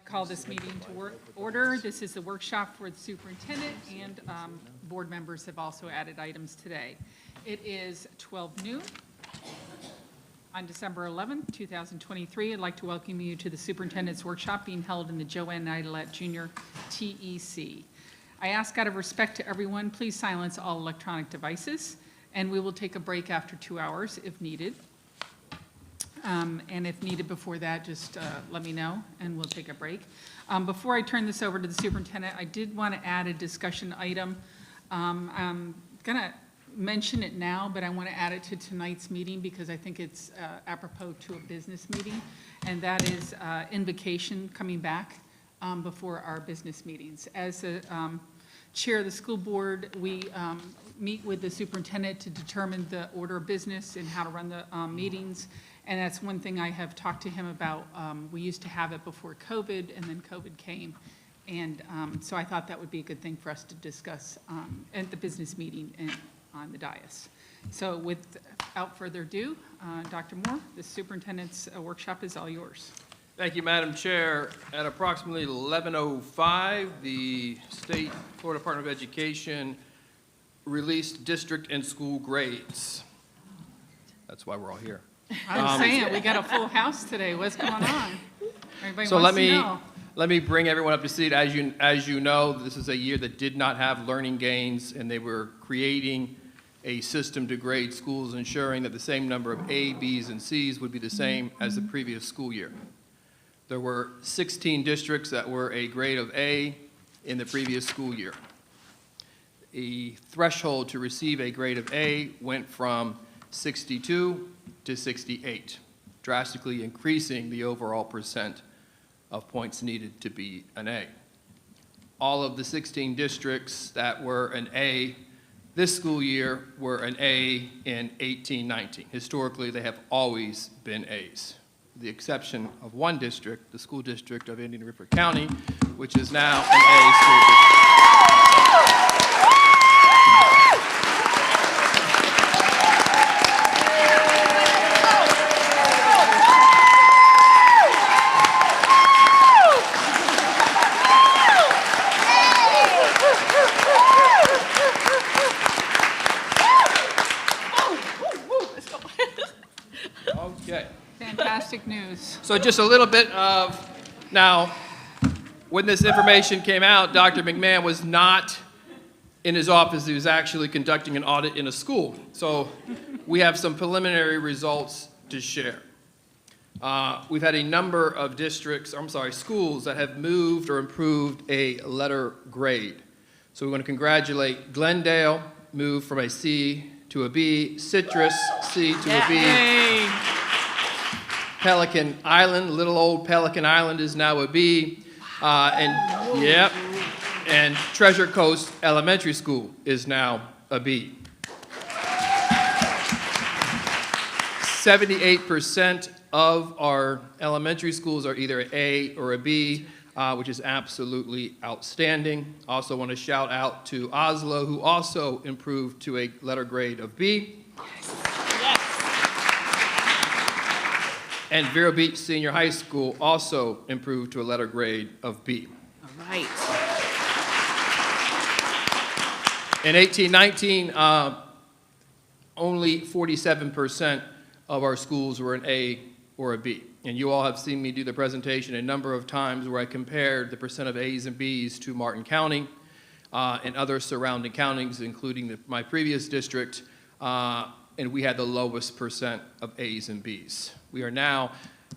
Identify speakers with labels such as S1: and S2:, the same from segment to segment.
S1: call this meeting to order. This is the workshop for the superintendent, and board members have also added items today. It is 12 noon on December 11th, 2023. I'd like to welcome you to the superintendent's workshop being held in the Joanne Nidelet Jr. TEC. I ask out of respect to everyone, please silence all electronic devices, and we will take a break after 2 hours if needed. And if needed before that, just let me know, and we'll take a break. Before I turn this over to the superintendent, I did want to add a discussion item. I'm going to mention it now, but I want to add it to tonight's meeting because I think it's apropos to a business meeting, and that is invocation coming back before our business meetings. As the chair of the school board, we meet with the superintendent to determine the order of business and how to run the meetings. And that's one thing I have talked to him about. We used to have it before COVID, and then COVID came. And so I thought that would be a good thing for us to discuss at the business meeting and on the dais. So without further ado, Dr. Moore, the superintendent's workshop is all yours.
S2: Thank you, Madam Chair. At approximately 11:05, the State Florida Department of Education released district and school grades. That's why we're all here.
S1: I was saying, we got a full house today. What's going on? Everybody
S2: So
S1: wants to know.
S2: let me bring everyone up to speed. As you know, this is a year that did not have learning gains, and they were creating a system to grade schools, ensuring that the same number of A, Bs, and Cs would be the same as the previous school year. There were 16 districts that were a grade of A in the previous school year. The threshold to receive a grade of A went from 62 to 68, drastically increasing the overall percent of points needed to be an A. All of the 16 districts that were an A this school year were an A in 18-19. Historically, they have always been A's. The exception of one district, the school district of Indian River County, which is now an A school district. Okay.
S1: Fantastic news.
S2: So just a little bit of, now, when this information came out, Dr. McMahon was not in his office. He was actually conducting an audit in a school. So we have some preliminary results to share. We've had a number of schools that have moved or improved a letter grade. So we want to congratulate Glendale, moved from a C to a B, Citrus, C to a B.
S1: Yay.
S2: Pelican Island, little old Pelican Island is now a B. And Treasure Coast Elementary School is now a B. 78% of our elementary schools are either an A or a B, which is absolutely outstanding. Also want to shout out to Oslo, who also improved to a letter grade of B. And Vero Beach Senior High School also improved to a letter grade of B.
S3: All right.
S2: In 18-19, only 47% of our schools were an A or a B. And you all have seen me do the presentation a number of times where I compared the percent of A's and B's to Martin County and other surrounding counties, including my previous district, and we had the lowest percent of A's and B's. We are now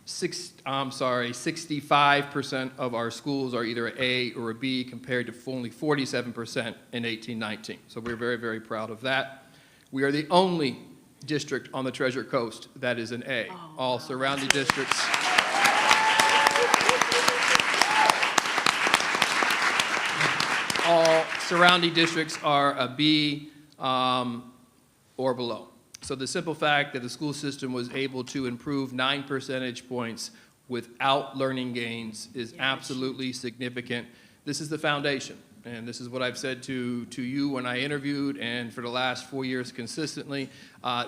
S2: 65% of our schools are either an A or a B compared to only 47% in 18-19. So we're very, very proud of that. We are the only district on the Treasure Coast that is an A. All surrounding districts. All surrounding districts are a B or below. So the simple fact that the school system was able to improve 9 percentage points without learning gains is absolutely significant. This is the foundation. And this is what I've said to you when I interviewed, and for the last 4 years consistently.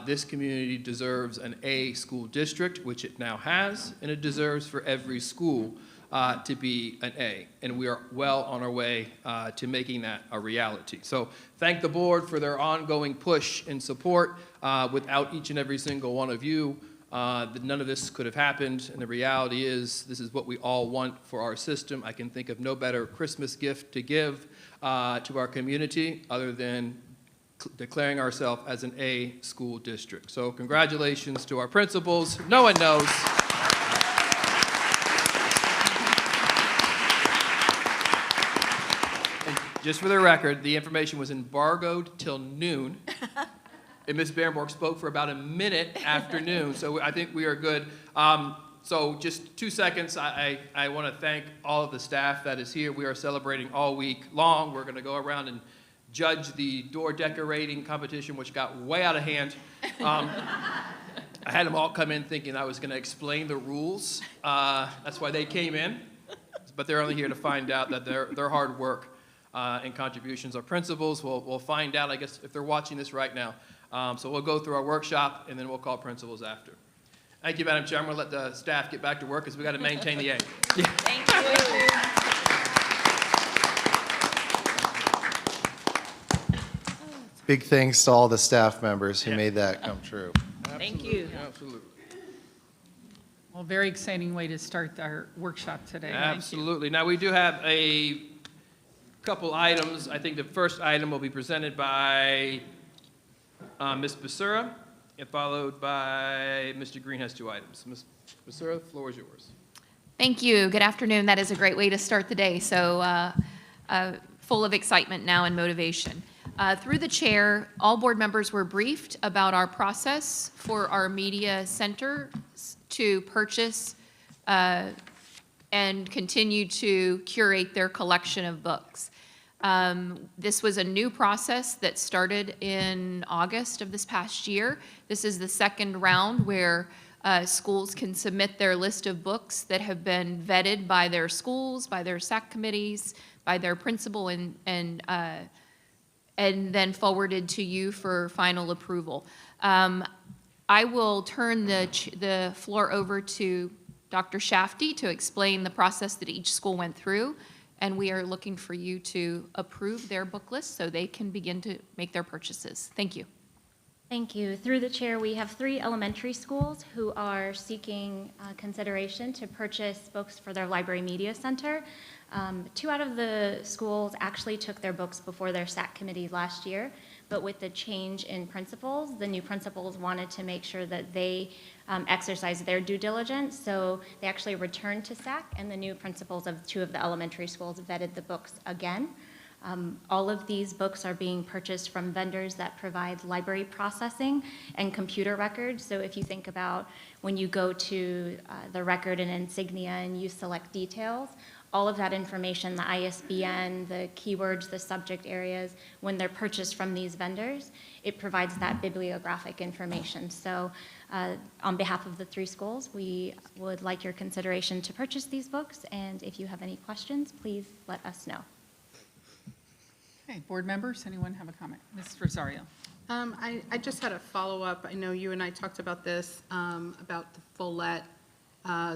S2: This community deserves an A school district, which it now has, and it deserves for every school to be an A, and we are well on our way to making that a reality. So thank the board for their ongoing push and support. Without each and every single one of you, none of this could have happened, and the reality is this is what we all want for our system. I can think of no better Christmas gift to give to our community other than declaring ourselves as an A school district. So congratulations to our principals. No one knows. And just for the record, the information was embargoed till noon. And Ms. Barenborg spoke for about a minute after noon, so I think we are good. So just 2 seconds, I want to thank all of the staff that is here. We are celebrating all week long. We're going to go around and judge the door decorating competition, which got way out of hand. I had them all come in thinking I was going to explain the rules. That's why they came in, but they're only here to find out that their hard work and contributions are principals. We'll find out, I guess, if they're watching this right now. So we'll go through our workshop, and then we'll call principals after. Thank you, Madam Chair. I'm going to let the staff get back to work because we've got to maintain the A.
S3: Thank you.
S4: Big thanks to all the staff members who made that come true.
S3: Thank you.
S2: Absolutely.
S1: Well, very exciting way to start our workshop today. Thank you.
S2: Absolutely. Now, we do have a couple items. I think the first item will be presented by Ms. Becerra, and followed by Mr. Green has 2 items. Ms. Becerra, the floor is yours.
S5: Thank you. Good afternoon. That is a great way to start the day. So full of excitement now and motivation. Through the chair, all board members were briefed about our process for our media center to purchase and continue to curate their collection of books. This was a new process that started in August of this past year. This is the second round where schools can submit their list of books that have been vetted by their schools, by their SAC committees, by their principal, and then forwarded to you for final approval. I will turn the floor over to Dr. Shafty to explain the process that each school went through, and we are looking for you to approve their book list so they can begin to make their purchases. Thank you.
S6: Thank you. Through the chair, we have 3 elementary schools who are seeking consideration to purchase books for their library media center. 2 out of the schools actually took their books before their SAC committee last year, but with the change in principals, the new principals wanted to make sure that they exercise their due diligence, so they actually returned to SAC, and the new principals of 2 of the elementary schools vetted the books again. All of these books are being purchased from vendors that provide library processing and computer records. So if you think about when you go to the record and insignia and you select details, all of that information, the ISBN, the keywords, the subject areas, when they're purchased from these vendors, it provides that bibliographic information. So on behalf of the 3 schools, we would like your consideration to purchase these books, and if you have any questions, please let us know.
S1: Okay, board members, anyone have a comment? Ms. Rosario.
S7: I just had a follow-up. I know you and I talked about this, about the Follett.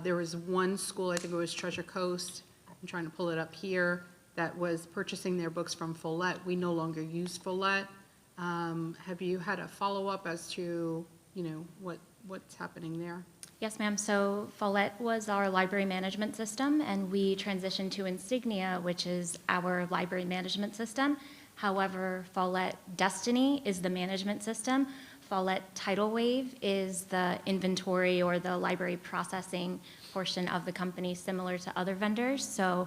S7: There was one school, I think it was Treasure Coast, I'm trying to pull it up here, that was purchasing their books from Follett. We no longer use Follett. Have you had a follow-up as to, what's happening there?
S6: Yes, ma'am. So Follett was our library management system, and we transitioned to Insignia, which is our library management system. However, Follett Destiny is the management system. Follett Tidal Wave is the inventory or the library processing portion of the company, similar to other vendors. So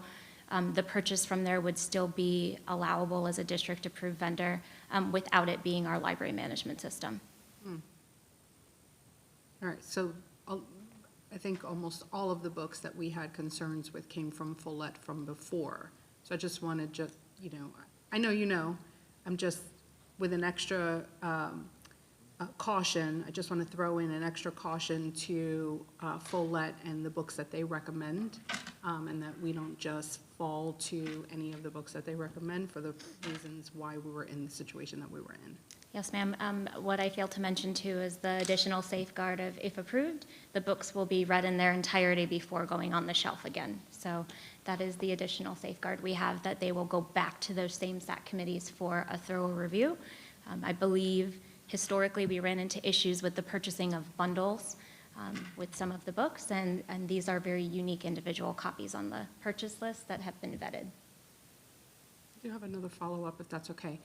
S6: the purchase from there would still be allowable as a district-approved vendor without it being our library management system.
S7: All right, so I think almost all of the books that we had concerns with came from Follett from before. So I just wanted I know I'm just with an extra caution. I just want to throw in an extra caution to Follett and the books that they recommend, and that we don't just fall to any of the books that they recommend for the reasons why we were in the situation that we were in.
S6: Yes, ma'am. What I failed to mention too is the additional safeguard of, if approved, the books will be read in their entirety before going on the shelf again. So that is the additional safeguard we have, that they will go back to those same SAC committees for a thorough review. I believe historically we ran into issues with the purchasing of bundles with some of the books, and these are very unique individual copies on the purchase list that have been vetted.
S7: I do have another follow-up, if that's okay.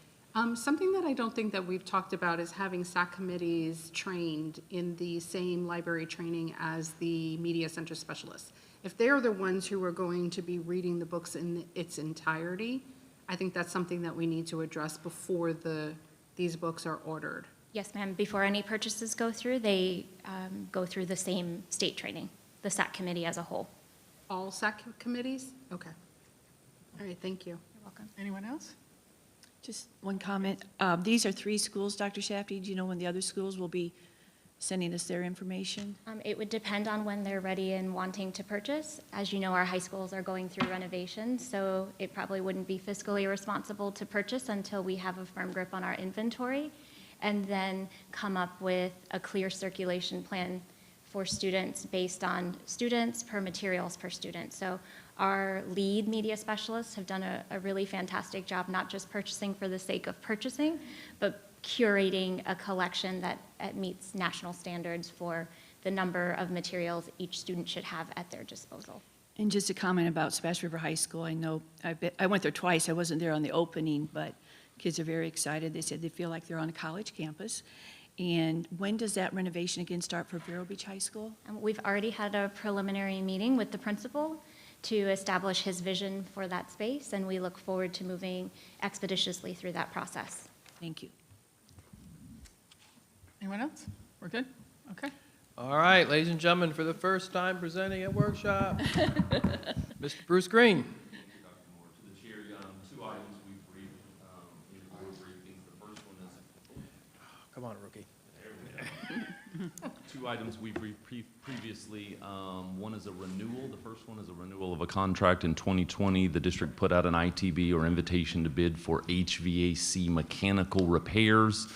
S7: Something that I don't think that we've talked about is having SAC committees trained in the same library training as the media center specialists. If they're the ones who are going to be reading the books in its entirety, I think that's something that we need to address before these books are ordered.
S6: Yes, ma'am. Before any purchases go through, they go through the same state training, the SAC committee as a whole.
S7: All SAC committees? Okay. All right, thank you.
S6: You're welcome.
S1: Anyone else?
S3: Just one comment. These are 3 schools, Dr. Shafty. Do you know when the other schools will be sending us their information?
S6: It would depend on when they're ready and wanting to purchase. As you know, our high schools are going through renovations, so it probably wouldn't be fiscally responsible to purchase until we have a firm grip on our inventory, and then come up with a clear circulation plan for students based on students per materials per student. So our lead media specialists have done a really fantastic job, not just purchasing for the sake of purchasing, but curating a collection that meets national standards for the number of materials each student should have at their disposal.
S3: And just a comment about Splash River High School. I know I went there twice. I wasn't there on the opening, but kids are very excited. They said they feel like they're on a college campus. And when does that renovation again start for Vero Beach High School?
S6: We've already had a preliminary meeting with the principal to establish his vision for that space, and we look forward to moving expeditiously through that process.
S3: Thank you.
S1: Anyone else? We're good? Okay.
S2: All right, ladies and gentlemen, for the first time presenting at workshop, Mr. Bruce Green.
S8: Thank you, Dr. Moore. To the chair, 2 items we've briefed in the board briefings. The first one is
S2: Come on, rookie.
S8: 2 items we briefed previously. One is a renewal. The first one is a renewal of a contract in 2020. The district put out an ITB, or invitation to bid, for HVAC mechanical repairs.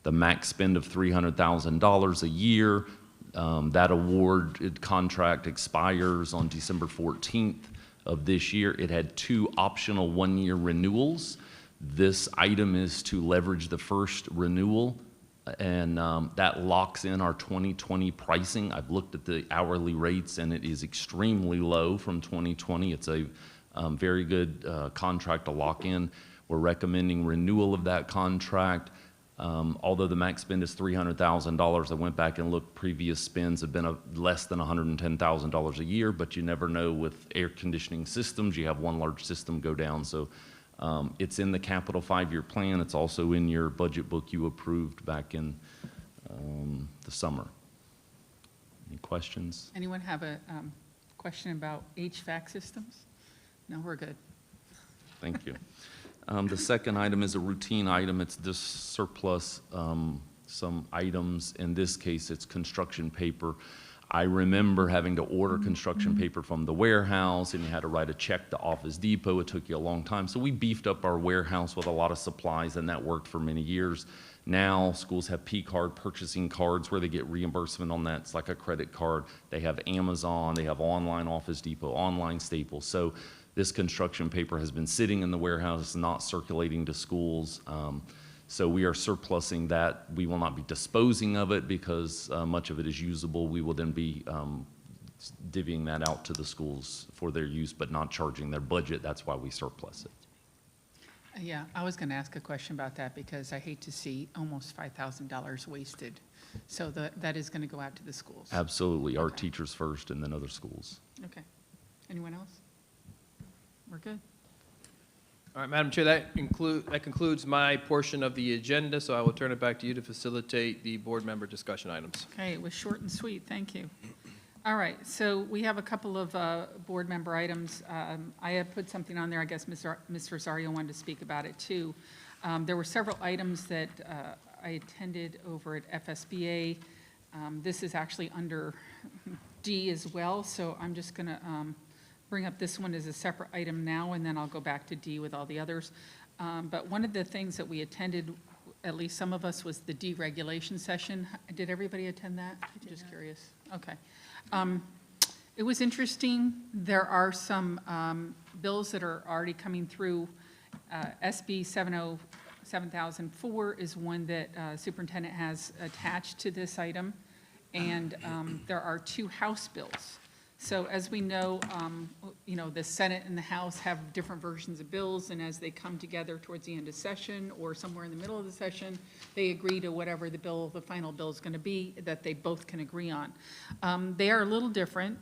S8: The max spend of $300,000 a year. That award contract expires on December 14th of this year. It had 2 optional 1-year renewals. This item is to leverage the first renewal, and that locks in our 2020 pricing. I've looked at the hourly rates, and it is extremely low from 2020. It's a very good contract to lock in. We're recommending renewal of that contract. Although the max spend is $300,000, I went back and looked, previous spends have been less than $110,000 a year, but you never know with air conditioning systems. You have one large system go down. So it's in the capital 5-year plan. It's also in your budget book you approved back in the summer. Any questions?
S1: Anyone have a question about HVAC systems? No, we're good.
S8: Thank you. The second item is a routine item. It's just surplus some items. In this case, it's construction paper. I remember having to order construction paper from the warehouse, and you had to write a check to Office Depot. It took you a long time. So we beefed up our warehouse with a lot of supplies, and that worked for many years. Now, schools have P-card purchasing cards where they get reimbursement on that. It's like a credit card. They have Amazon. They have online Office Depot, online Staples. So this construction paper has been sitting in the warehouse, not circulating to schools. So we are surplusing that. We will not be disposing of it because much of it is usable. We will then be divvying that out to the schools for their use, but not charging their budget. That's why we surplus it.
S1: Yeah, I was going to ask a question about that because I hate to see almost $5,000 wasted. So that is going to go out to the schools.
S8: Absolutely. Our
S1: Okay.
S8: teachers first and then other schools.
S1: Okay. Anyone else? We're good.
S2: All right, Madam Chair, that concludes my portion of the agenda, so I will turn it back to you to facilitate the board member discussion items.
S1: Okay, it was short and sweet. Thank you. All right, so we have a couple of board member items. I have put something on there. I guess Ms. Rosario wanted to speak about it too. There were several items that I attended over at FSBA. This is actually under D as well, so I'm just going to bring up this one as a separate item now, and then I'll go back to D with all the others. But one of the things that we attended at least some of us, was the deregulation session. Did everybody attend that? Just curious. Okay. It was interesting. There are some bills that are already coming through. SB 7004 is one that Superintendent has attached to this item, and there are 2 House bills. So as we know, the Senate and the House have different versions of bills, and as they come together towards the end of session or somewhere in the middle of the session, they agree to whatever the final bill is going to be that they both can agree on. They are a little different.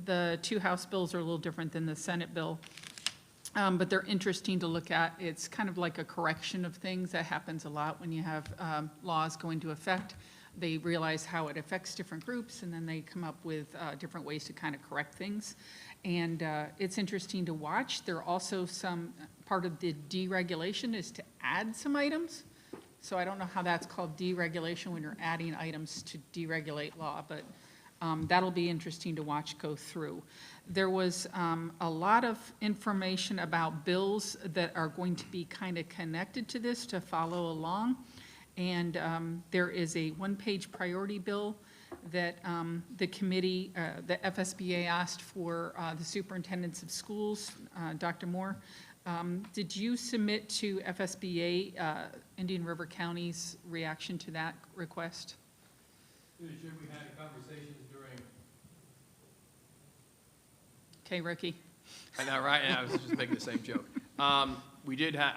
S1: The 2 House bills are a little different than the Senate bill, but they're interesting to look at. It's kind of like a correction of things that happens a lot when you have laws go into effect. They realize how it affects different groups, and then they come up with different ways to kind of correct things. And it's interesting to watch. There are also some, part of the deregulation is to add some items. So I don't know how that's called deregulation when you're adding items to deregulate law, but that'll be interesting to watch go through. There was a lot of information about bills that are going to be kind of connected to this to follow along. And there is a 1-page priority bill that the committee, the FSBA asked for the superintendents of schools, Dr. Moore. Did you submit to FSBA Indian River County's reaction to that request?
S2: We had conversations during.
S1: Okay, Ricky.
S2: I know, right? And I was just making the same joke. I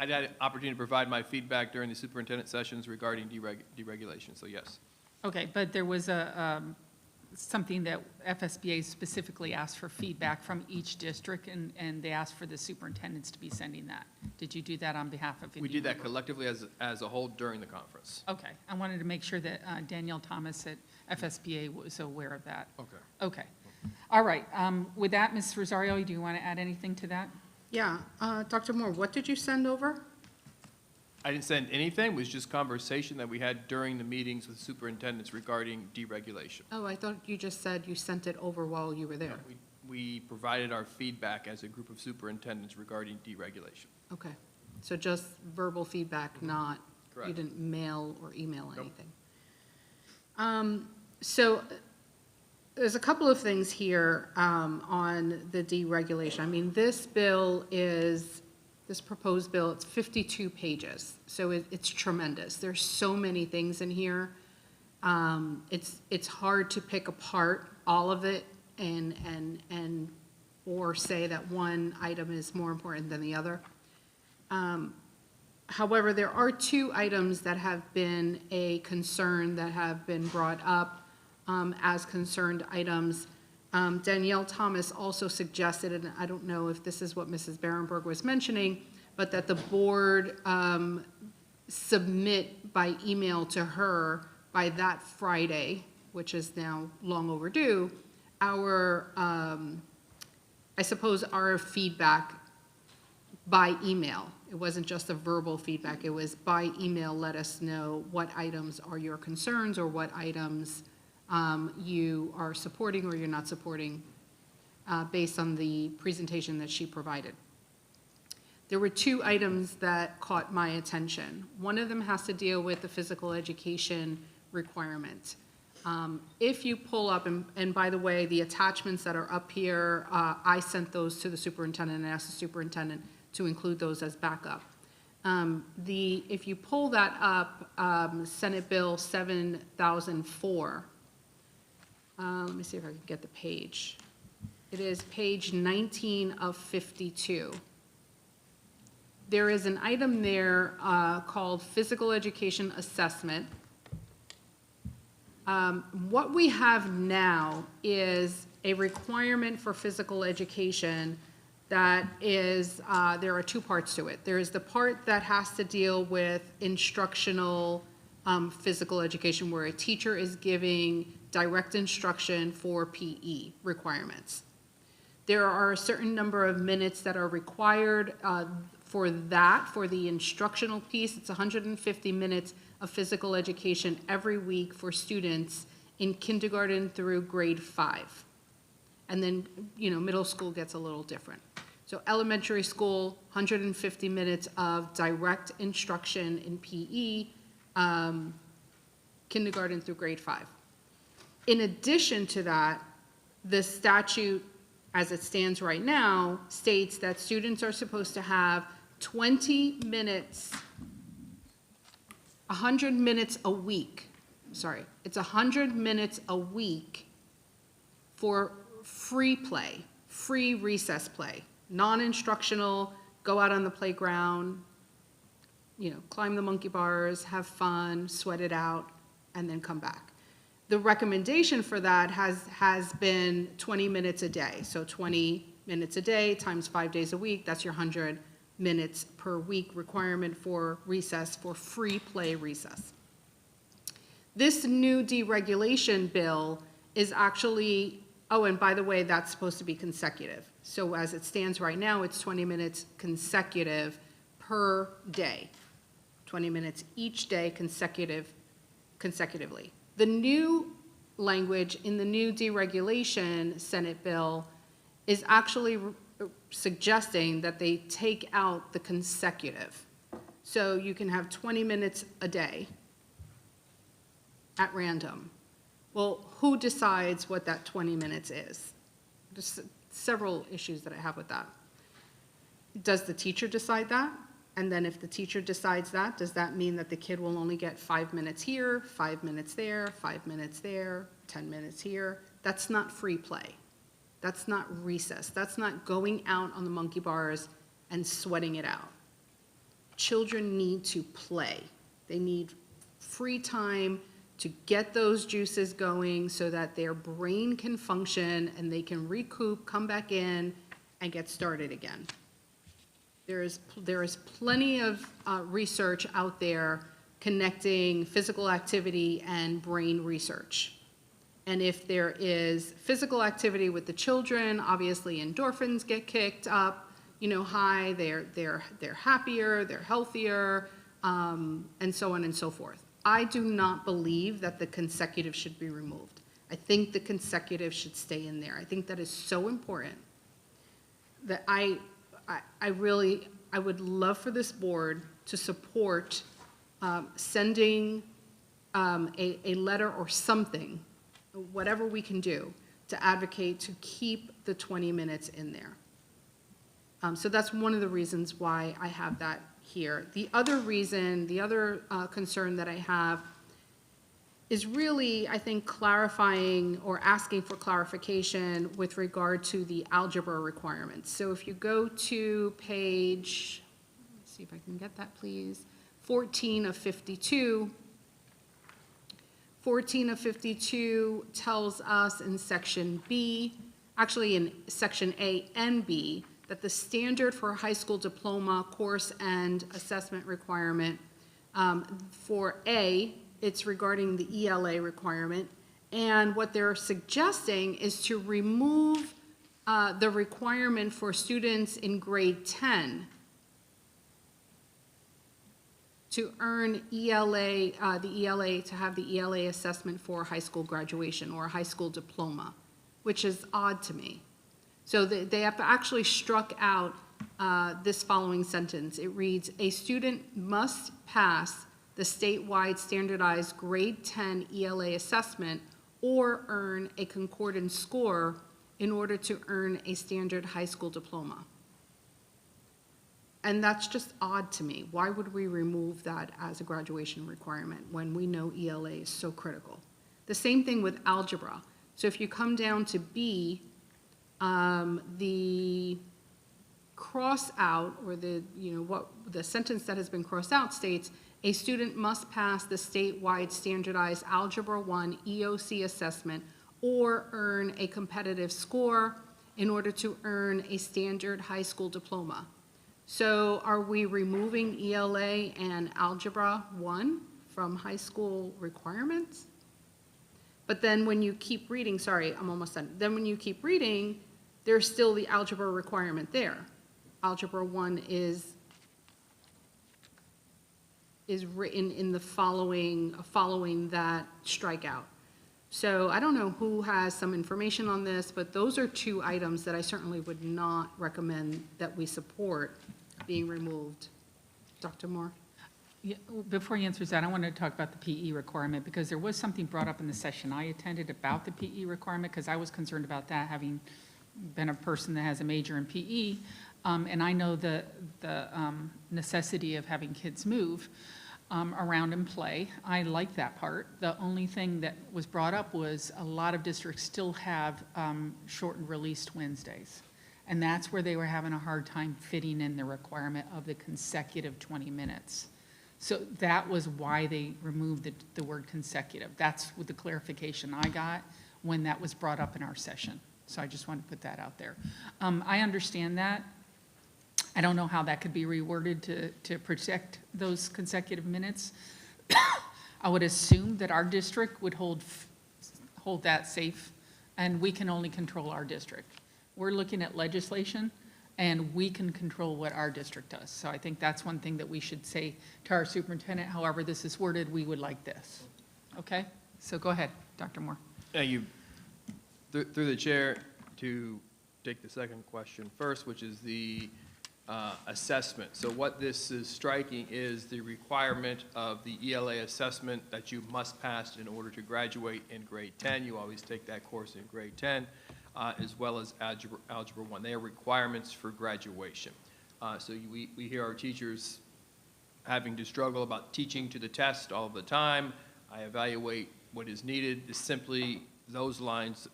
S2: had an opportunity to provide my feedback during the superintendent sessions regarding deregulation, so yes.
S1: Okay, but there was something that FSBA specifically asked for feedback from each district, and they asked for the superintendents to be sending that. Did you do that on behalf of Indian
S2: We did that
S1: River?
S2: collectively as a whole during the conference.
S1: Okay, I wanted to make sure that Danielle Thomas at FSBA was aware of that.
S2: Okay.
S1: Okay, all right. With that, Ms. Rosario, do you want to add anything to that?
S7: Yeah, Dr. Moore, what did you send over?
S2: I didn't send anything, it was just conversation that we had during the meetings with superintendents regarding deregulation.
S7: Oh, I thought you just said you sent it over while you were there.
S2: We provided our feedback as a group of superintendents regarding deregulation.
S7: Okay, so just verbal feedback, not, you
S2: Correct.
S7: didn't mail or email
S2: Nope.
S7: anything. So there's a couple of things here on the deregulation. I mean, this proposed bill, it's 52 pages, so it's tremendous. There's so many things in here. It's hard to pick apart all of it or say that one item is more important than the other. However, there are 2 items that have been a concern that have been brought up as concerned items. Danielle Thomas also suggested, and I don't know if this is what Mrs. Berenberg was mentioning, but that the board submit by email to her by that Friday, which is now long overdue, our feedback by email. It wasn't just a verbal feedback, it was by email, let us know what items are your concerns or what items you are supporting or you're not supporting based on the presentation that she provided. There were 2 items that caught my attention. One of them has to deal with the physical education requirement. If you pull up, and by the way, the attachments that are up here, I sent those to the superintendent and asked the superintendent to include those as backup. If you pull that up, Senate Bill 7004, let me see if I can get the page. It is page 19 of 52. There is an item there called physical education assessment. What we have now is a requirement for physical education that is, there are 2 parts to it. There is the part that has to deal with instructional physical education, where a teacher is giving direct instruction for PE requirements. There are a certain number of minutes that are required for that, for the instructional piece. It's 150 minutes of physical education every week for students in kindergarten through grade 5. And then, middle school gets a little different. So elementary school, 150 minutes of direct instruction in PE. kindergarten through grade 5. In addition to that, the statute, as it stands right now, states that students are supposed to have 20 minutes, 100 minutes a week. Sorry, it's 100 minutes a week for free play, free recess play, non-instructional, go out on the playground, climb the monkey bars, have fun, sweat it out, and then come back. The recommendation for that has been 20 minutes a day. So 20 minutes a day times 5 days a week, that's your 100 minutes per week requirement for recess, for free play recess. This new deregulation bill is actually, oh, and by the way, that's supposed to be consecutive. So as it stands right now, it's 20 minutes consecutive per day. 20 minutes each day consecutively. The new language in the new deregulation Senate bill is actually suggesting that they take out the consecutive. So you can have 20 minutes a day at random. Well, who decides what that 20 minutes is? There's several issues that I have with that. Does the teacher decide that? And then if the teacher decides that, does that mean that the kid will only get 5 minutes here, 5 minutes there, 5 minutes there, 10 minutes here? That's not free play. That's not recess. That's not going out on the monkey bars and sweating it out. Children need to play. They need free time to get those juices going so that their brain can function and they can recoup, come back in, and get started again. There is plenty of research out there connecting physical activity and brain research. And if there is physical activity with the children, obviously endorphins get kicked up, high, they're happier, they're healthier, and so on and so forth. I do not believe that the consecutive should be removed. I think the consecutive should stay in there. I think that is so important that I would love for this board to support sending a letter or something, whatever we can do, to advocate to keep the 20 minutes in there. So that's one of the reasons why I have that here. The other reason, the other concern that I have is really, I think, clarifying or asking for clarification with regard to the algebra requirements. So if you go to page, let's see if I can get that, please, 14 of 52. 14 of 52 tells us in section B, actually in section A and B, that the standard for a high school diploma course and assessment requirement for A, it's regarding the ELA requirement, and what they're suggesting is to remove the requirement for students in grade 10 to earn ELA, to have the ELA assessment for high school graduation or a high school diploma, which is odd to me. So they have actually struck out this following sentence. It reads, a student must pass the statewide standardized grade 10 ELA assessment or earn a concordance score in order to earn a standard high school diploma. And that's just odd to me. Why would we remove that as a graduation requirement when we know ELA is so critical? The same thing with algebra. So if you come down to B, the cross out, or the sentence that has been crossed out states, a student must pass the statewide standardized Algebra 1 EOC assessment or earn a competitive score in order to earn a standard high school diploma. So are we removing ELA and Algebra 1 from high school requirements? But then when you keep reading, sorry, I'm almost done. Then when you keep reading, there's still the algebra requirement there. Algebra 1 is written in the following that strikeout. So I don't know who has some information on this, but those are two items that I certainly would not recommend that we support being removed. Dr. Moore?
S1: Yeah, before he answers that, I wanted to talk about the PE requirement, because there was something brought up in the session I attended about the PE requirement, because I was concerned about that, having been a person that has a major in PE, and I know the necessity of having kids move around and play. I like that part. The only thing that was brought up was a lot of districts still have shortened released Wednesdays, and that's where they were having a hard time fitting in the requirement of the consecutive 20 minutes. So that was why they removed the word consecutive. That's what the clarification I got when that was brought up in our session. So I just wanted to put that out there. I understand that. I don't know how that could be reworded to protect those consecutive minutes. I would assume that our district would hold that safe, and we can only control our district. We're looking at legislation, and we can control what our district does. So I think that's one thing that we should say to our superintendent, however this is worded, we would like this. Okay? So go ahead, Dr. Moore.
S2: Yeah, through the chair, to take the second question first, which is the assessment. So what this is striking is the requirement of the ELA assessment that you must pass in order to graduate in grade 10. You always take that course in grade 10. As well as Algebra 1. They are requirements for graduation. So we hear our teachers having to struggle about teaching to the test all the time. I evaluate what is needed. Is simply those lines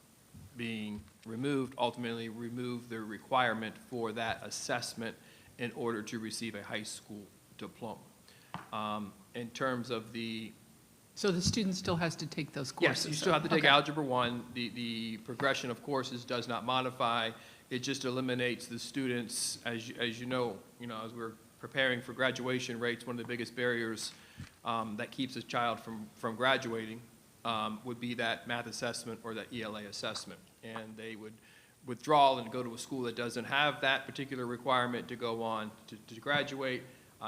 S2: being removed, ultimately remove the requirement for that assessment in order to receive a high school diploma. In terms of
S1: So the student still has to take those courses?
S2: Yes, you still have to take
S1: Okay.
S2: Algebra 1. The progression of courses does not modify. It just eliminates the students, as you know, as we're preparing for graduation rates, one of the biggest barriers that keeps a child from graduating would be that math assessment or that ELA assessment. And they would withdraw and go to a school that doesn't have that particular requirement to go on to graduate.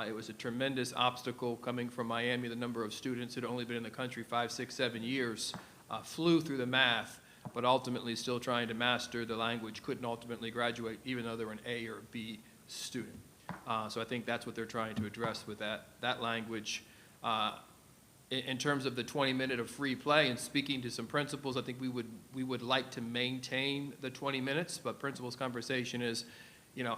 S2: It was a tremendous obstacle coming from Miami. The number of students who had only been in the country 5, 6, 7 years flew through the math, but ultimately still trying to master the language, couldn't ultimately graduate even though they were an A or B student. So I think that's what they're trying to address with that language. In terms of the 20-minute of free play and speaking to some principals, I think we would like to maintain the 20 minutes, but principals' conversation is,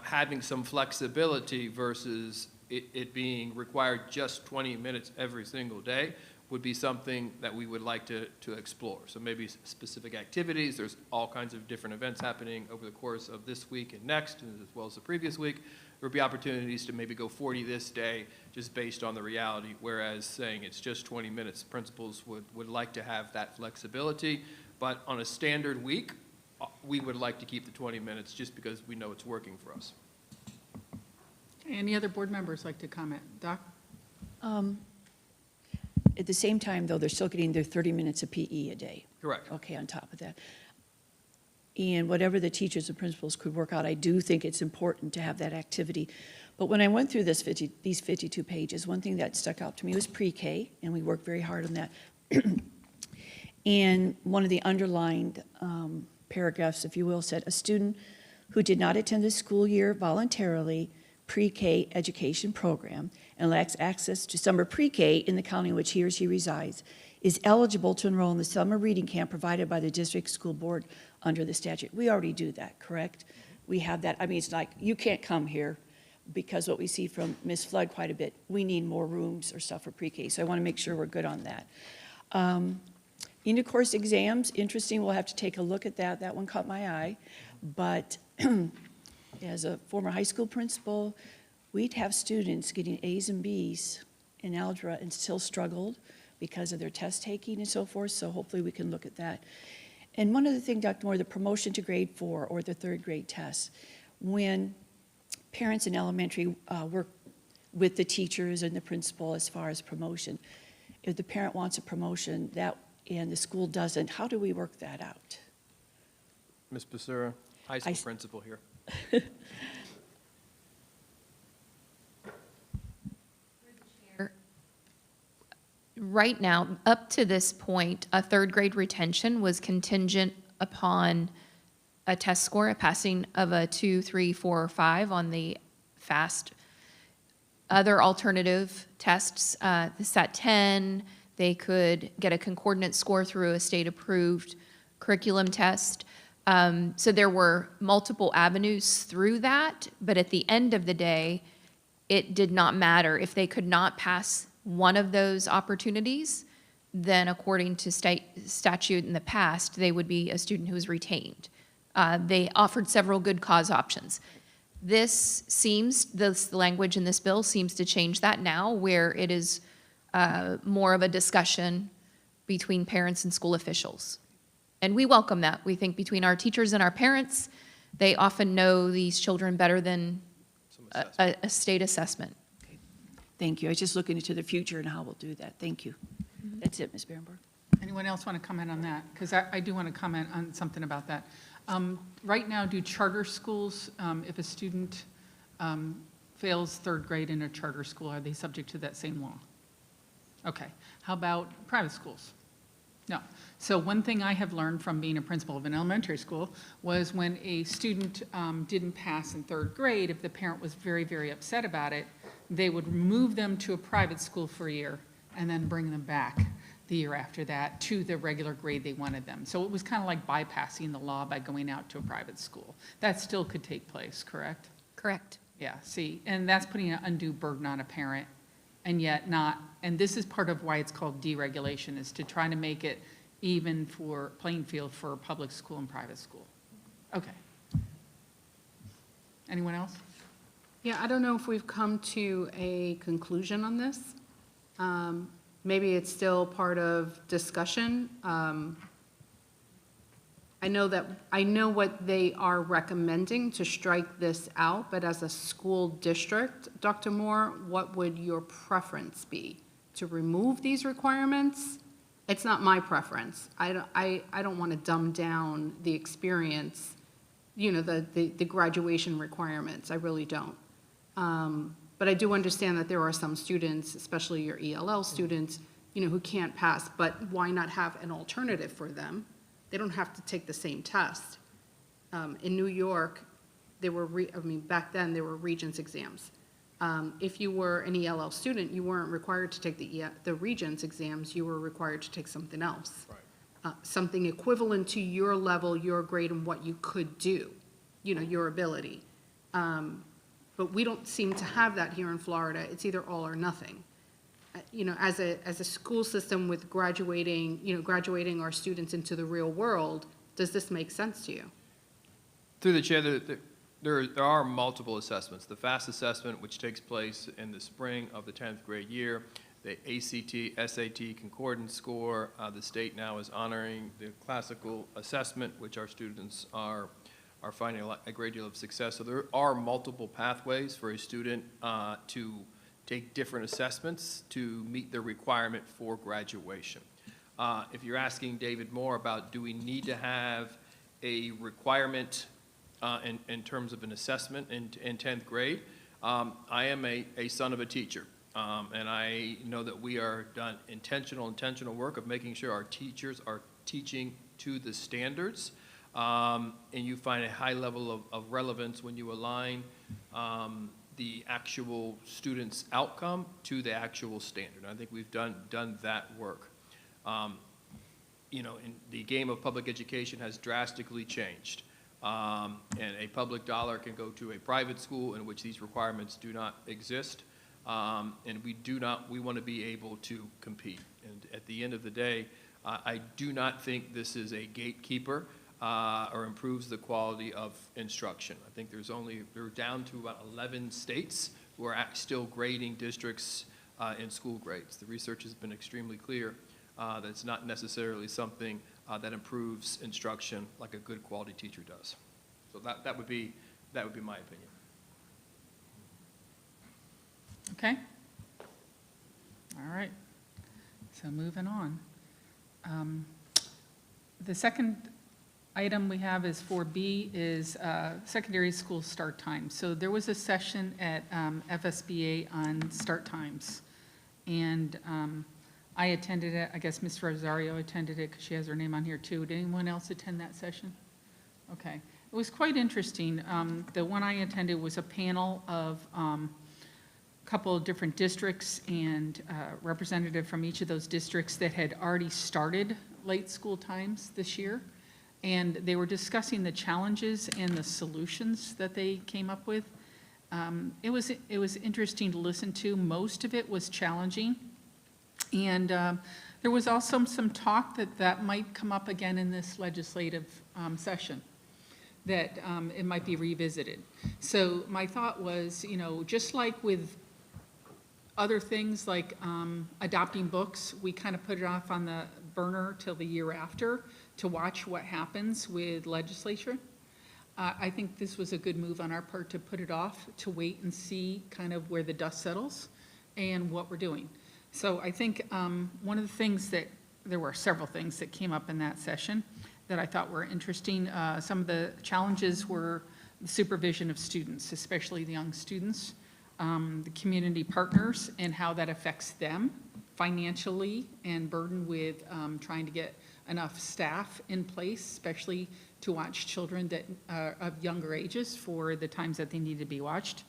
S2: having some flexibility versus it being required just 20 minutes every single day would be something that we would like to explore. So maybe specific activities. There's all kinds of different events happening over the course of this week and next, as well as the previous week. There would be opportunities to maybe go 40 this day just based on the reality, whereas saying it's just 20 minutes, principals would like to have that flexibility. But on a standard week, we would like to keep the 20 minutes just because we know it's working for us.
S1: Any other board members like to comment? Doc?
S3: At the same time, though, they're still getting their 30 minutes of PE a day.
S2: Correct.
S3: Okay, on top of that. And whatever the teachers and principals could work out, I do think it's important to have that activity. But when I went through these 52 pages, one thing that stuck out to me was pre-K, and we worked very hard on that. And one of the underlined paragraphs, if you will, said, a student who did not attend the school year voluntarily pre-K education program and lacks access to summer pre-K in the county in which he or she resides is eligible to enroll in the summer reading camp provided by the district school board under the statute. We already do that, correct? We have that. I mean, it's like, you can't come here because what we see from Ms. Flood quite a bit, we need more rooms or stuff for pre-K. So I want to make sure we're good on that. End of course exams, interesting. We'll have to take a look at that. That one caught my eye. But as a former high school principal, we'd have students getting A's and B's in algebra and still struggled because of their test taking and so forth, so hopefully we can look at that. And one other thing, Dr. Moore, the promotion to grade 4 or the 3rd grade tests, when parents in elementary work with the teachers and the principal as far as promotion, if the parent wants a promotion and the school doesn't, how do we work that out?
S2: Ms. Becerra, high school principal here.
S5: Right now, up to this point, a 3rd grade retention was contingent upon a test score, a passing of a 2, 3, 4, or 5 on the FAST. other alternative tests, the SAT 10, they could get a concordance score through a state-approved curriculum test. So there were multiple avenues through that, but at the end of the day, it did not matter. If they could not pass one of those opportunities, then according to state statute in the past, they would be a student who was retained. They offered several good cause options. This language in this bill seems to change that now, where it is more of a discussion between parents and school officials. And we welcome that. We think between our teachers and our parents, they often know these children better than a state assessment.
S3: Thank you. I was just looking into the future and how we'll do that. Thank you. That's it, Ms. Berenberg.
S1: Anyone else want to comment on that? Because I do want to comment on something about that. Right now, do charter schools, if a student fails third grade in a charter school, are they subject to that same law? Okay. How about private schools? No. So one thing I have learned from being a principal of an elementary school was when a student didn't pass in third grade, if the parent was very, very upset about it, they would move them to a private school for a year and then bring them back the year after that to the regular grade they wanted them. So it was kind of like bypassing the law by going out to a private school. That still could take place, correct?
S5: Correct.
S1: Yeah, see, and that's putting an undue burden on a parent, and yet not, and this is part of why it's called deregulation, is to try to make it even for playing field for public school and private school. Okay. Anyone else?
S7: Yeah, I don't know if we've come to a conclusion on this. Maybe it's still part of discussion. I know what they are recommending to strike this out, but as a school district, Dr. Moore, what would your preference be? To remove these requirements? It's not my preference. I don't want to dumb down the experience, the graduation requirements. I really don't. But I do understand that there are some students, especially your ELL students, who can't pass, but why not have an alternative for them? They don't have to take the same test. In New York, back then, there were Regents exams. If you were an ELL student, you weren't required to take the Regents exams, you were required to take something else. Right. Something equivalent to your level, your grade, and what you could do, your ability. But we don't seem to have that here in Florida. It's either all or nothing. As a school system with graduating our students into the real world, does this make sense to you?
S2: Through the chair, there are multiple assessments. The FAST assessment, which takes place in the spring of the 10th grade year, the ACT, SAT concordance score. The state now is honoring the classical assessment, which our students are finding a great deal of success. So there are multiple pathways for a student to take different assessments to meet the requirement for graduation. If you're asking David more about do we need to have a requirement in terms of an assessment in 10th grade, I am a son of a teacher. And I know that we are done intentional work of making sure our teachers are teaching to the standards. And you find a high level of relevance when you align the actual student's outcome to the actual standard. I think we've done that work. In the game of public education has drastically changed. And a public dollar can go to a private school in which these requirements do not exist. And we want to be able to compete. And at the end of the day, I do not think this is a gatekeeper or improves the quality of instruction. I think we're down to about 11 states who are still grading districts in school grades. The research has been extremely clear that it's not necessarily something that improves instruction like a good quality teacher does. So that would be my opinion.
S1: Okay. All right. So moving on. The second item we have is 4B is secondary school start times. So there was a session at FSBA on start times. And I attended it. I guess Ms. Rosario attended it because she has her name on here too. Did anyone else attend that session? Okay. It was quite interesting. The one I attended was a panel of couple of different districts and representative from each of those districts that had already started late school times this year. And they were discussing the challenges and the solutions that they came up with. It was interesting to listen to. Most of it was challenging. And there was also some talk that might come up again in this legislative session, that it might be revisited. So my thought was, just like with other things like adopting books, we kind of put it off on the burner till the year after to watch what happens with legislature. I think this was a good move on our part to put it off, to wait and see kind of where the dust settles and what we're doing. So I think one of the things there were several things that came up in that session that I thought were interesting. Some of the challenges were the supervision of students, especially the young students, the community partners, and how that affects them financially and burdened with trying to get enough staff in place, especially to watch children that of younger ages for the times that they need to be watched.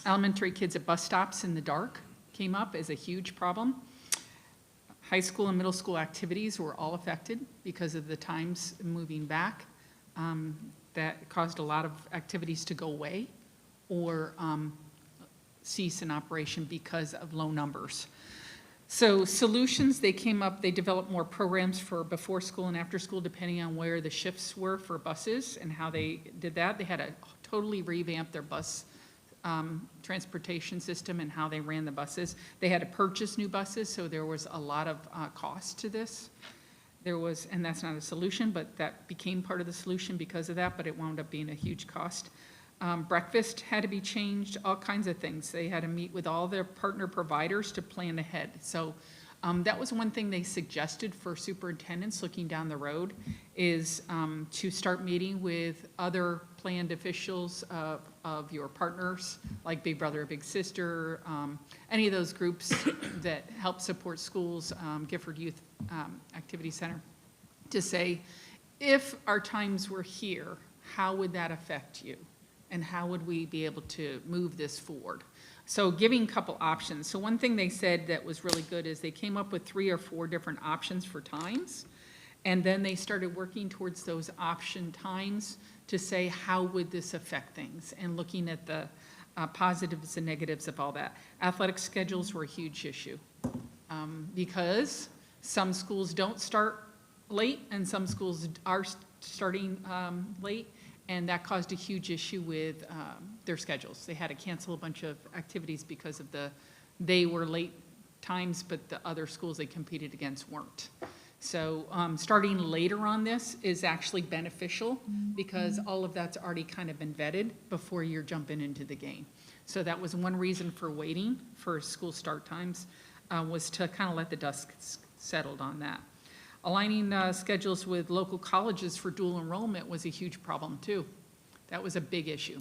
S1: Elementary kids at bus stops in the dark came up as a huge problem. High school and middle school activities were all affected because of the times moving back. That caused a lot of activities to go away or cease in operation because of low numbers. So solutions, they came up, they developed more programs for before school and after school, depending on where the shifts were for buses and how they did that. They had to totally revamp their bus transportation system and how they ran the buses. They had to purchase new buses, so there was a lot of cost to this. And that's not a solution, but that became part of the solution because of that, but it wound up being a huge cost. Breakfast had to be changed, all kinds of things. They had to meet with all their partner providers to plan ahead. So that was one thing they suggested for superintendents looking down the road, is to start meeting with other planned officials of your partners, like Big Brother or Big Sister, any of those groups that help support schools, Gifford Youth Activity Center, to say, if our times were here, how would that affect you? And how would we be able to move this forward? So giving a couple options. So one thing they said that was really good is they came up with 3 or 4 different options for times. And then they started working towards those option times to say, how would this affect things? And looking at the positives and negatives of all that. Athletic schedules were a huge issue because some schools don't start late and some schools are starting late. And that caused a huge issue with their schedules. They had to cancel a bunch of activities because of they were late times, but the other schools they competed against weren't. So starting later on this is actually beneficial because all of that's already kind of been vetted before you're jumping into the game. So that was one reason for waiting for school start times, was to kind of let the dust settle on that. Aligning schedules with local colleges for dual enrollment was a huge problem too. That was a big issue.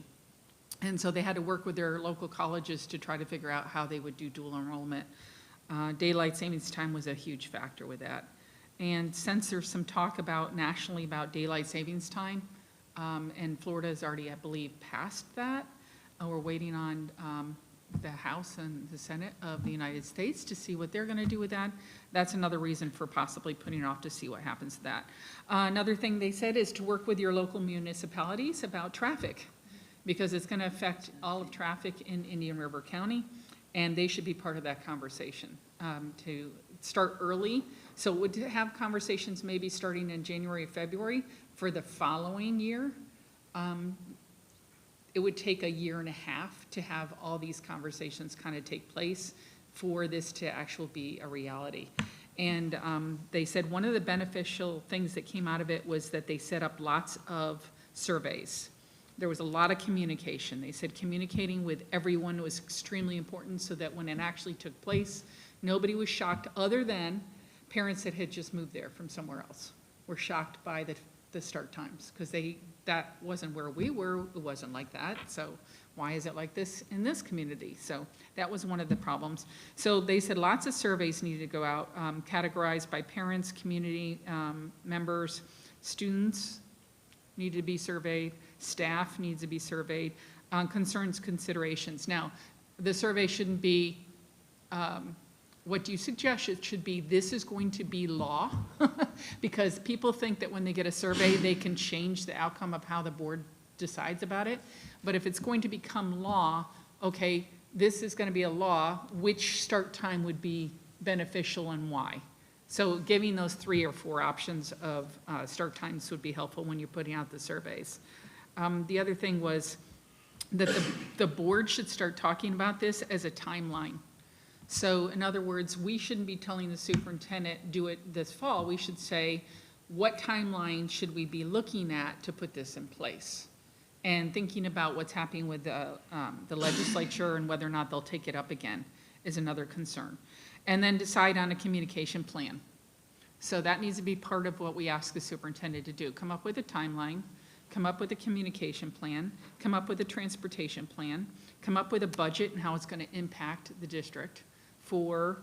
S1: And so they had to work with their local colleges to try to figure out how they would do dual enrollment. Daylight savings time was a huge factor with that. And since there's some talk nationally about daylight savings time, and Florida has already, I believe, passed that, we're waiting on the House and the Senate of the United States to see what they're going to do with that. That's another reason for possibly putting it off to see what happens to that. Another thing they said is to work with your local municipalities about traffic, because it's going to affect all of traffic in Indian River County, and they should be part of that conversation to start early. So it would have conversations maybe starting in January or February for the following year. It would take a year and a half to have all these conversations kind of take place for this to actually be a reality. And they said one of the beneficial things that came out of it was that they set up lots of surveys. There was a lot of communication. They said communicating with everyone was extremely important so that when it actually took place, nobody was shocked other than parents that had just moved there from somewhere else were shocked by the start times because that wasn't where we were. It wasn't like that. So why is it like this in this community? So that was one of the problems. So they said lots of surveys needed to go out, categorized by parents, community members, students needed to be surveyed, staff needs to be surveyed, concerns, considerations. Now, the survey shouldn't be, what do you suggest? It should be, this is going to be law, because people think that when they get a survey, they can change the outcome of how the board decides about it. But if it's going to become law, okay, this is going to be a law, which start time would be beneficial and why? So giving those 3 or 4 options of start times would be helpful when you're putting out the surveys. The other thing was that the board should start talking about this as a timeline. So in other words, we shouldn't be telling the superintendent, do it this fall. We should say, what timeline should we be looking at to put this in place? And thinking about what's happening with the legislature and whether or not they'll take it up again is another concern. And then decide on a communication plan. So that needs to be part of what we ask the superintendent to do. Come up with a timeline, come up with a communication plan, come up with a transportation plan, come up with a budget and how it's going to impact the district for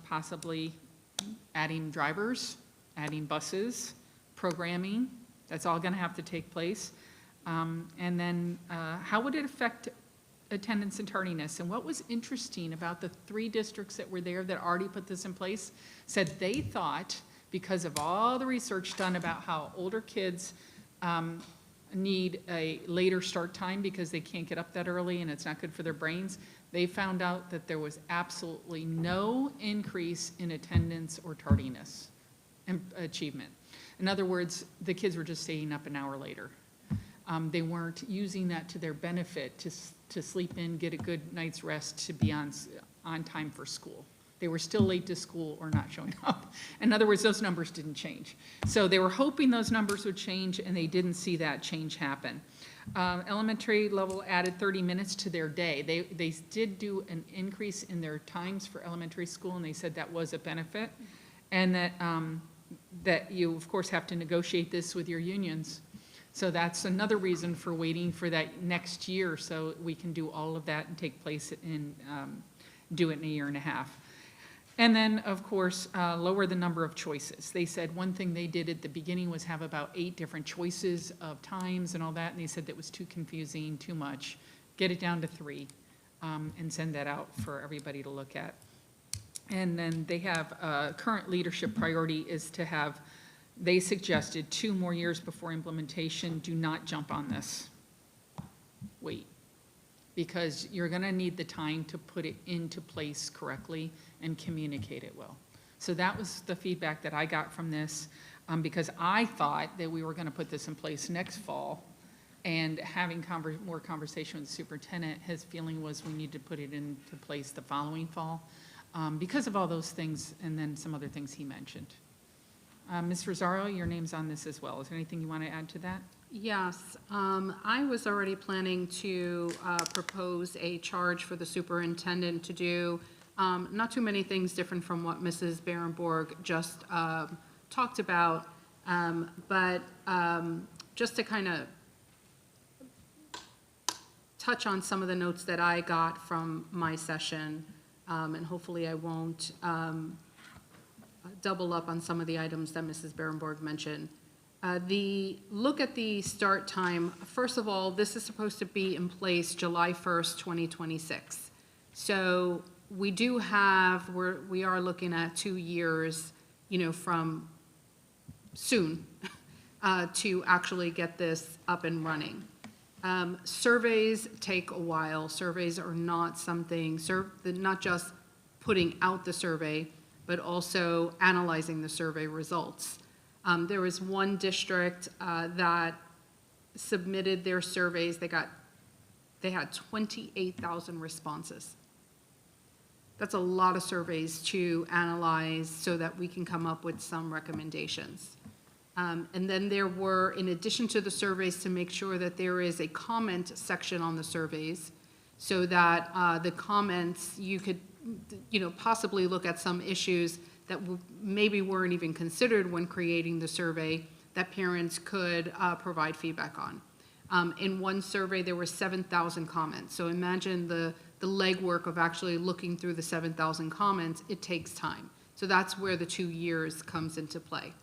S1: possibly adding drivers, adding buses, programming. That's all going to have to take place. And then how would it affect attendance and tardiness? And what was interesting about the 3 districts that were there that already put this in place, said they thought, because of all the research done about how older kids need a later start time because they can't get up that early and it's not good for their brains, they found out that there was absolutely no increase in attendance or tardiness and achievement. In other words, the kids were just staying up an hour later. They weren't using that to their benefit to sleep in, get a good night's rest, to be on time for school. They were still late to school or not showing up. In other words, those numbers didn't change. So they were hoping those numbers would change, and they didn't see that change happen. Elementary level added 30 minutes to their day. They did do an increase in their times for elementary school, and they said that was a benefit. And that you, of course, have to negotiate this with your unions. So that's another reason for waiting for that next year, so we can do all of that and take place in, do it in a year and a half. And then, of course, lower the number of choices. They said one thing they did at the beginning was have about 8 different choices of times and all that, and they said that was too confusing, too much. Get it down to 3 and send that out for everybody to look at. And then they have current leadership priority is to have, they suggested 2 more years before implementation. Do not jump on this. Wait. Because you're going to need the time to put it into place correctly and communicate it well. So that was the feedback that I got from this, because I thought that we were going to put this in place next fall, and having more conversation with the superintendent, his feeling was we need to put it into place the following fall because of all those things and then some other things he mentioned. Ms. Rosario, your name's on this as well. Is there anything you want to add to that?
S7: Yes, I was already planning to propose a charge for the superintendent to do not too many things different from what Mrs. Berenborg just talked about, but just to kind of touch on some of the notes that I got from my session, and hopefully I won't double up on some of the items that Mrs. Berenborg mentioned. The look at the start time, first of all, this is supposed to be in place July 1st, 2026. So we do have, we are looking at 2 years, you know, from soon to actually get this up and running. Surveys take a while. Surveys are not something, not just putting out the survey, but also analyzing the survey results. There was one district that submitted their surveys. They had 28,000 responses. That's a lot of surveys to analyze so that we can come up with some recommendations. And then there were, in addition to the surveys, to make sure that there is a comment section on the surveys so that the comments, you could, you know, possibly look at some issues that maybe weren't even considered when creating the survey that parents could provide feedback on. In one survey, there were 7,000 comments. So imagine the legwork of actually looking through the 7,000 comments. It takes time. So that's where the 2 years comes into play.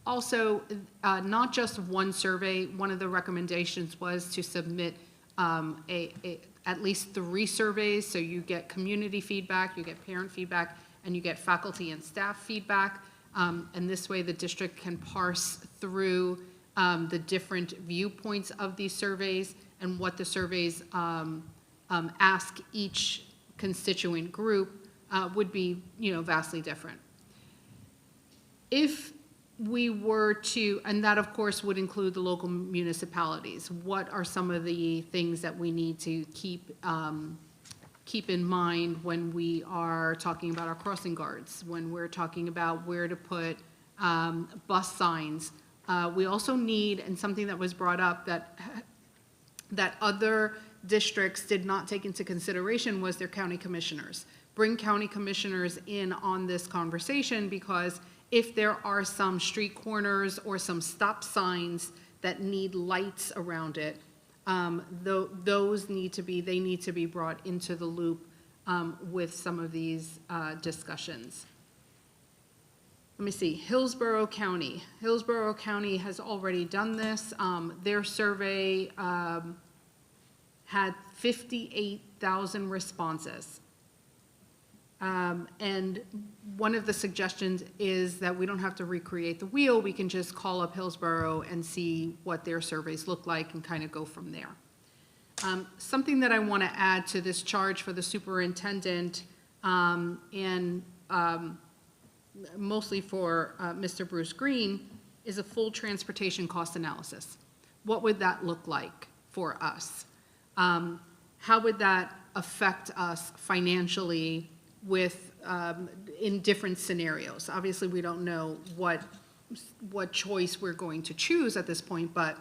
S7: Also, not just one survey. One of the recommendations was to submit a at least 3 surveys, so you get community feedback, you get parent feedback, and you get faculty and staff feedback. And this way, the district can parse through the different viewpoints of these surveys and what the surveys ask each constituent group would be, vastly different. If we were to, and that of course would include the local municipalities, what are some of the things that we need to keep in mind when we are talking about our crossing guards, when we're talking about where to put bus signs? We also need, and something that was brought up that other districts did not take into consideration, was their county commissioners. Bring county commissioners in on this conversation, because if there are some street corners or some stop signs that need lights around it, those need to be brought into the loop with some of these discussions. Let me see, Hillsborough County. Hillsborough County has already done this. Their survey had 58,000 responses. And one of the suggestions is that we don't have to recreate the wheel. We can just call up Hillsborough and see what their surveys look like and kind of go from there. Something that I want to add to this charge for the superintendent, and mostly for Mr. Bruce Green, is a full transportation cost analysis. What would that look like for us? How would that affect us financially with, in different scenarios? Obviously, we don't know what choice we're going to choose at this point, but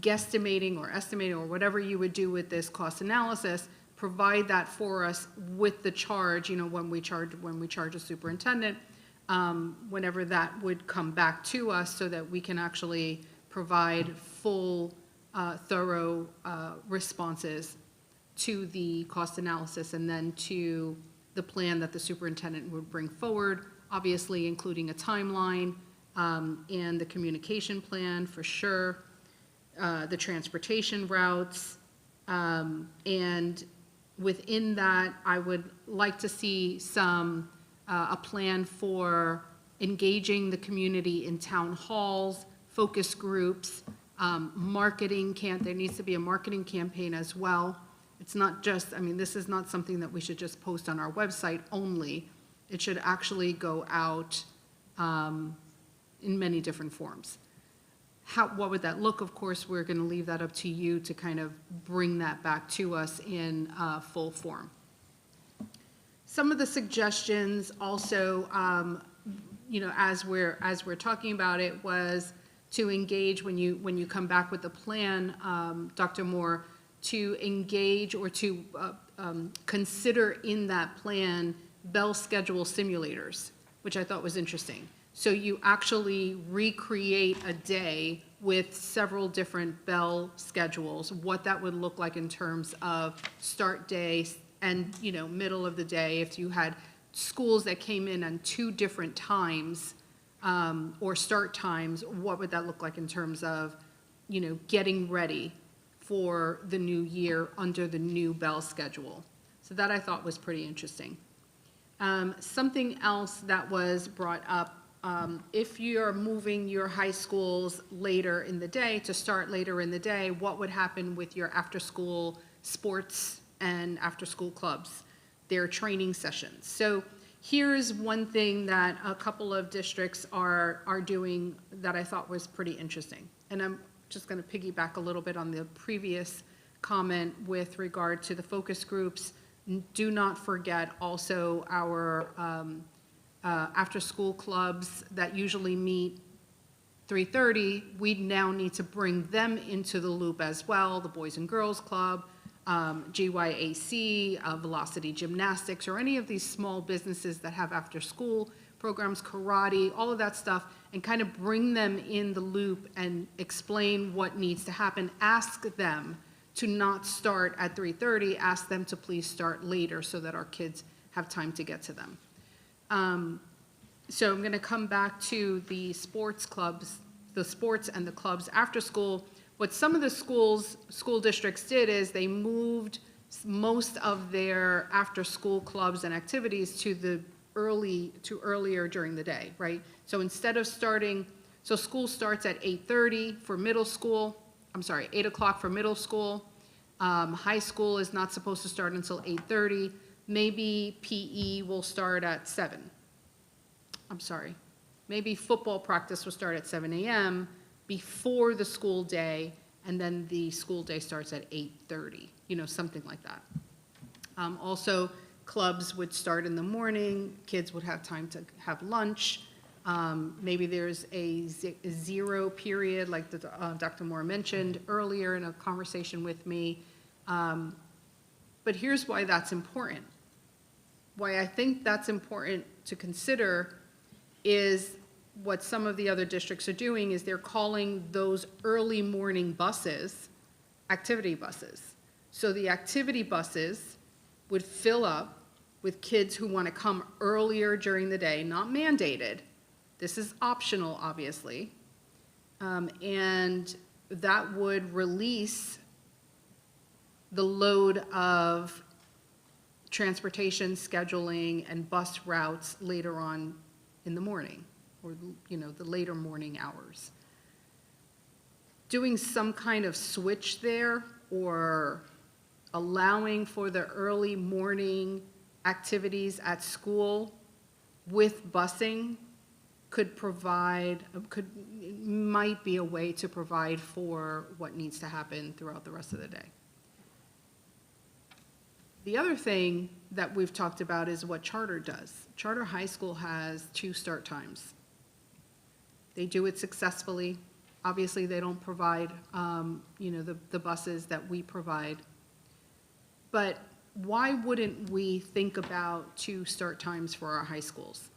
S7: guesstimating or estimating or whatever you would do with this cost analysis, provide that for us with the charge, when we charge a superintendent, whenever that would come back to us, so that we can actually provide full, thorough responses to the cost analysis, and then to the plan that the superintendent would bring forward, obviously including a timeline and the communication plan for sure, the transportation routes, and within that, I would like to see a plan for engaging the community in town halls, focus groups, marketing there needs to be a marketing campaign as well. It's not just, this is not something that we should just post on our website only. It should actually go out in many different forms. What would that look? Of course, we're going to leave that up to you to kind of bring that back to us in full form. Some of the suggestions also, as we're talking about it, was to engage when you come back with the plan, Dr. Moore, to engage or to consider in that plan bell schedule simulators, which I thought was interesting. So you actually recreate a day with several different bell schedules, what that would look like in terms of start day and, middle of the day. If you had schools that came in on 2 different times or start times, what would that look like in terms of, getting ready for the new year under the new bell schedule? So that I thought was pretty interesting. Something else that was brought up, if you're moving your high schools later in the day, to start later in the day, what would happen with your after-school sports and after-school clubs, their training sessions? So here's one thing that a couple of districts are doing that I thought was pretty interesting. And I'm just going to piggyback a little bit on the previous comment with regard to the focus groups. Do not forget also our after-school clubs that usually meet 3:30. We now need to bring them into the loop as well, the Boys and Girls Club, GYAC, Velocity Gymnastics, or any of these small businesses that have after-school programs, karate, all of that stuff, and kind of bring them in the loop and explain what needs to happen. Ask them to not start at 3:30, ask them to please start later so that our kids have time to get to them. So I'm going to come back to the sports clubs, the sports and the clubs after school. What some of the school districts did is they moved most of their after-school clubs and activities to earlier during the day, right? So instead of so school starts at 8:30 for middle school, 8 o'clock for middle school. High school is not supposed to start until 8:30. Maybe PE will start at 7. Maybe football practice will start at 7 a.m. before the school day, and then the school day starts at 8:30, something like that. Also, clubs would start in the morning, kids would have time to have lunch. Maybe there's a zero period, like Dr. Moore mentioned earlier in a conversation with me. But here's why that's important. Why I think that's important to consider is what some of the other districts are doing is they're calling those early morning buses activity buses. So the activity buses would fill up with kids who want to come earlier during the day, not mandated. This is optional, obviously. And that would release the load of transportation, scheduling, and bus routes later on in the morning, or the later morning hours. Doing some kind of switch there, or allowing for the early morning activities at school with busing might be a way to provide for what needs to happen throughout the rest of the day. The other thing that we've talked about is what charter does. Charter high school has 2 start times. They do it successfully. Obviously, they don't provide, the buses that we provide. But why wouldn't we think about 2 start times for our high schools?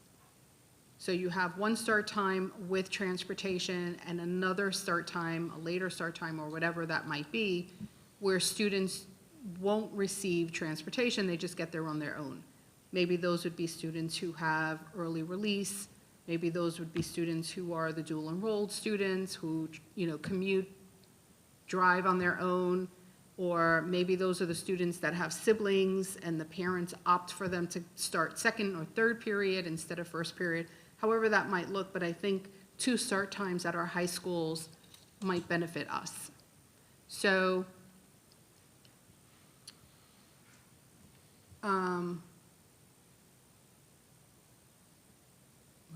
S7: So you have 1 start time with transportation and another start time, a later start time, or whatever that might be, where students won't receive transportation, they just get there on their own. Maybe those would be students who have early release. Maybe those would be students who are the dual enrolled students who, commute, drive on their own. Or maybe those are the students that have siblings and the parents opt for them to start second or third period instead of first period. However that might look, but I think 2 start times at our high schools might benefit us. So, I want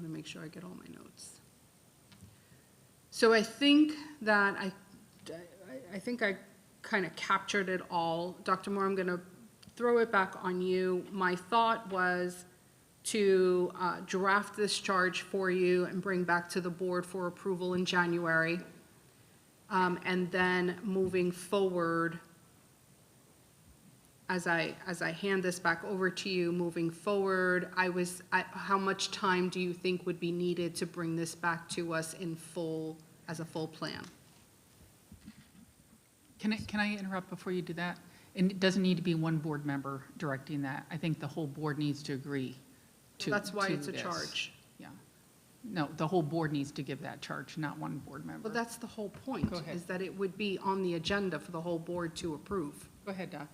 S7: to make sure I get all my notes. So I think that I think I kind of captured it all. Dr. Moore, I'm going to throw it back on you. My thought was to draft this charge for you and bring back to the board for approval in January. And then moving forward, as I hand this back over to you, moving forward, how much time do you think would be needed to bring this back to us in full, as a full plan?
S1: Can I interrupt before you do that? And it doesn't need to be one board member directing that. I think the whole board needs to agree to
S7: That's why it's a
S1: this.
S7: charge.
S1: Yeah. No, the whole board needs to give that charge, not one board member.
S7: Well, that's the whole point,
S1: Go ahead.
S7: is that it would be on the agenda for the whole board to approve.
S1: Go ahead, Doc.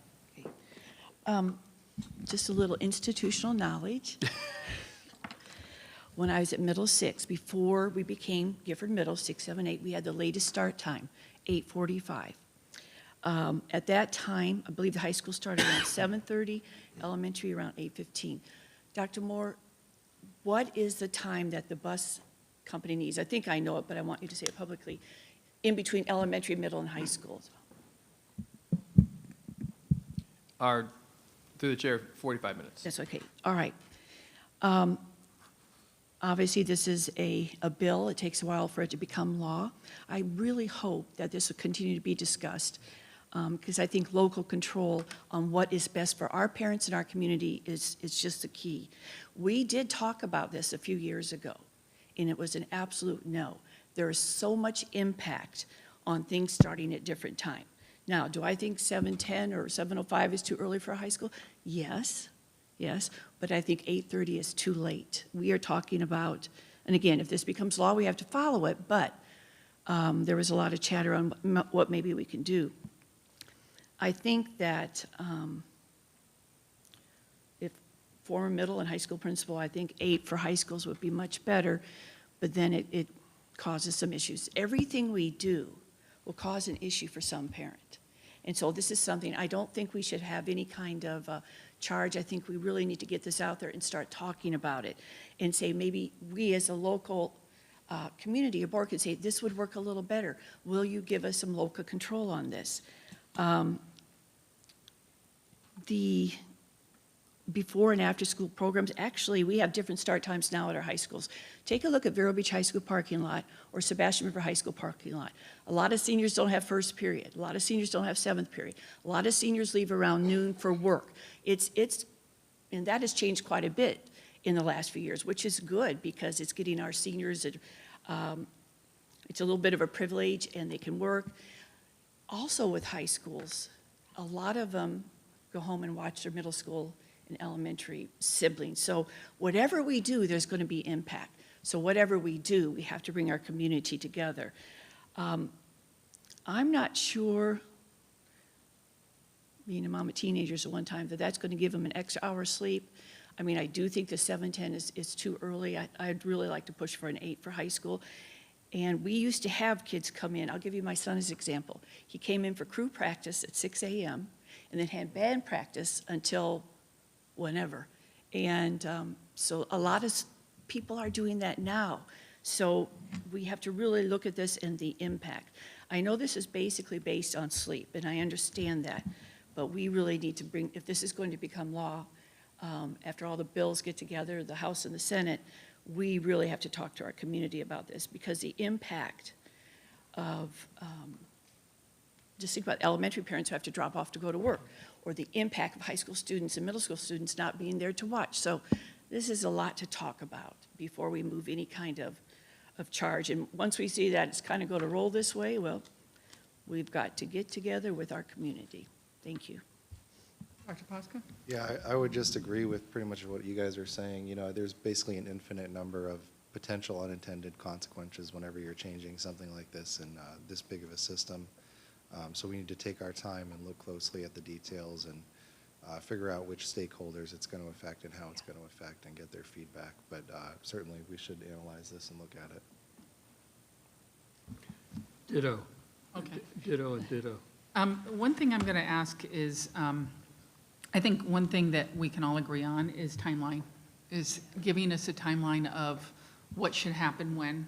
S3: Just a little institutional knowledge. When I was at middle 6, before we became Gifford Middle, 6, 7, 8, we had the latest start time, 8:45. At that time, I believe the high school started around 7:30, elementary around 8:15. Dr. Moore, what is the time that the bus company needs? I think I know it, but I want you to say it publicly, in between elementary, middle, and high schools.
S2: Through the chair, 45 minutes.
S3: That's okay. All right. Obviously, this is a bill. It takes a while for it to become law. I really hope that this will continue to be discussed, because I think local control on what is best for our parents and our community is just the key. We did talk about this a few years ago, and it was an absolute no. There is so much impact on things starting at different times. Now, do I think 7:10 or 7:05 is too early for a high school? Yes, but I think 8:30 is too late. We are talking about, and again, if this becomes law, we have to follow it, but There was a lot of chatter on what maybe we can do. I think that if former middle and high school principal, I think 8 for high schools would be much better, but then it causes some issues. Everything we do will cause an issue for some parent. And so this is something, I don't think we should have any kind of charge. I think we really need to get this out there and start talking about it and say maybe we as a local community or board could say, this would work a little better. Will you give us some local control on this? The before and after school programs, actually, we have different start times now at our high schools. Take a look at Vero Beach High School parking lot or Sebastian River High School parking lot. A lot of seniors don't have first period. A lot of seniors don't have seventh period. A lot of seniors leave around noon for work. And that has changed quite a bit in the last few years, which is good because it's getting our seniors, it's a little bit of a privilege and they can work. Also with high schools, a lot of them go home and watch their middle school and elementary siblings. So whatever we do, there's going to be impact. So whatever we do, we have to bring our community together. I'm not sure, being a mom of teenagers at one time, that's going to give them an extra hour of sleep. I mean, I do think the 7:10 is too early. I'd really like to push for an 8 for high school. And we used to have kids come in. I'll give you my son as an example. He came in for crew practice at 6 a.m. and then had band practice until whenever. And so a lot of people are doing that now. So we have to really look at this and the impact. I know this is basically based on sleep, and I understand that. But we really need to bring, if this is going to become law, after all the bills get together, the House and the Senate, we really have to talk to our community about this because the impact of, just think about elementary parents who have to drop off to go to work, or the impact of high school students and middle school students not being there to watch. So this is a lot to talk about before we move any kind of charge. And once we see that it's kind of going to roll this way, well, we've got to get together with our community. Thank you.
S1: Dr. Posca?
S4: Yeah, I would just agree with pretty much what you guys are saying. You know, there's basically an infinite number of potential unintended consequences whenever you're changing something like this in this big of a system. So we need to take our time and look closely at the details and figure out which stakeholders it's going to affect and how it's going to affect and get their feedback. But certainly we should analyze this and look at it.
S9: Ditto.
S1: Okay.
S9: Ditto and ditto.
S1: One thing I'm going to ask is, I think one thing that we can all agree on is timeline, is giving us a timeline of what should happen when.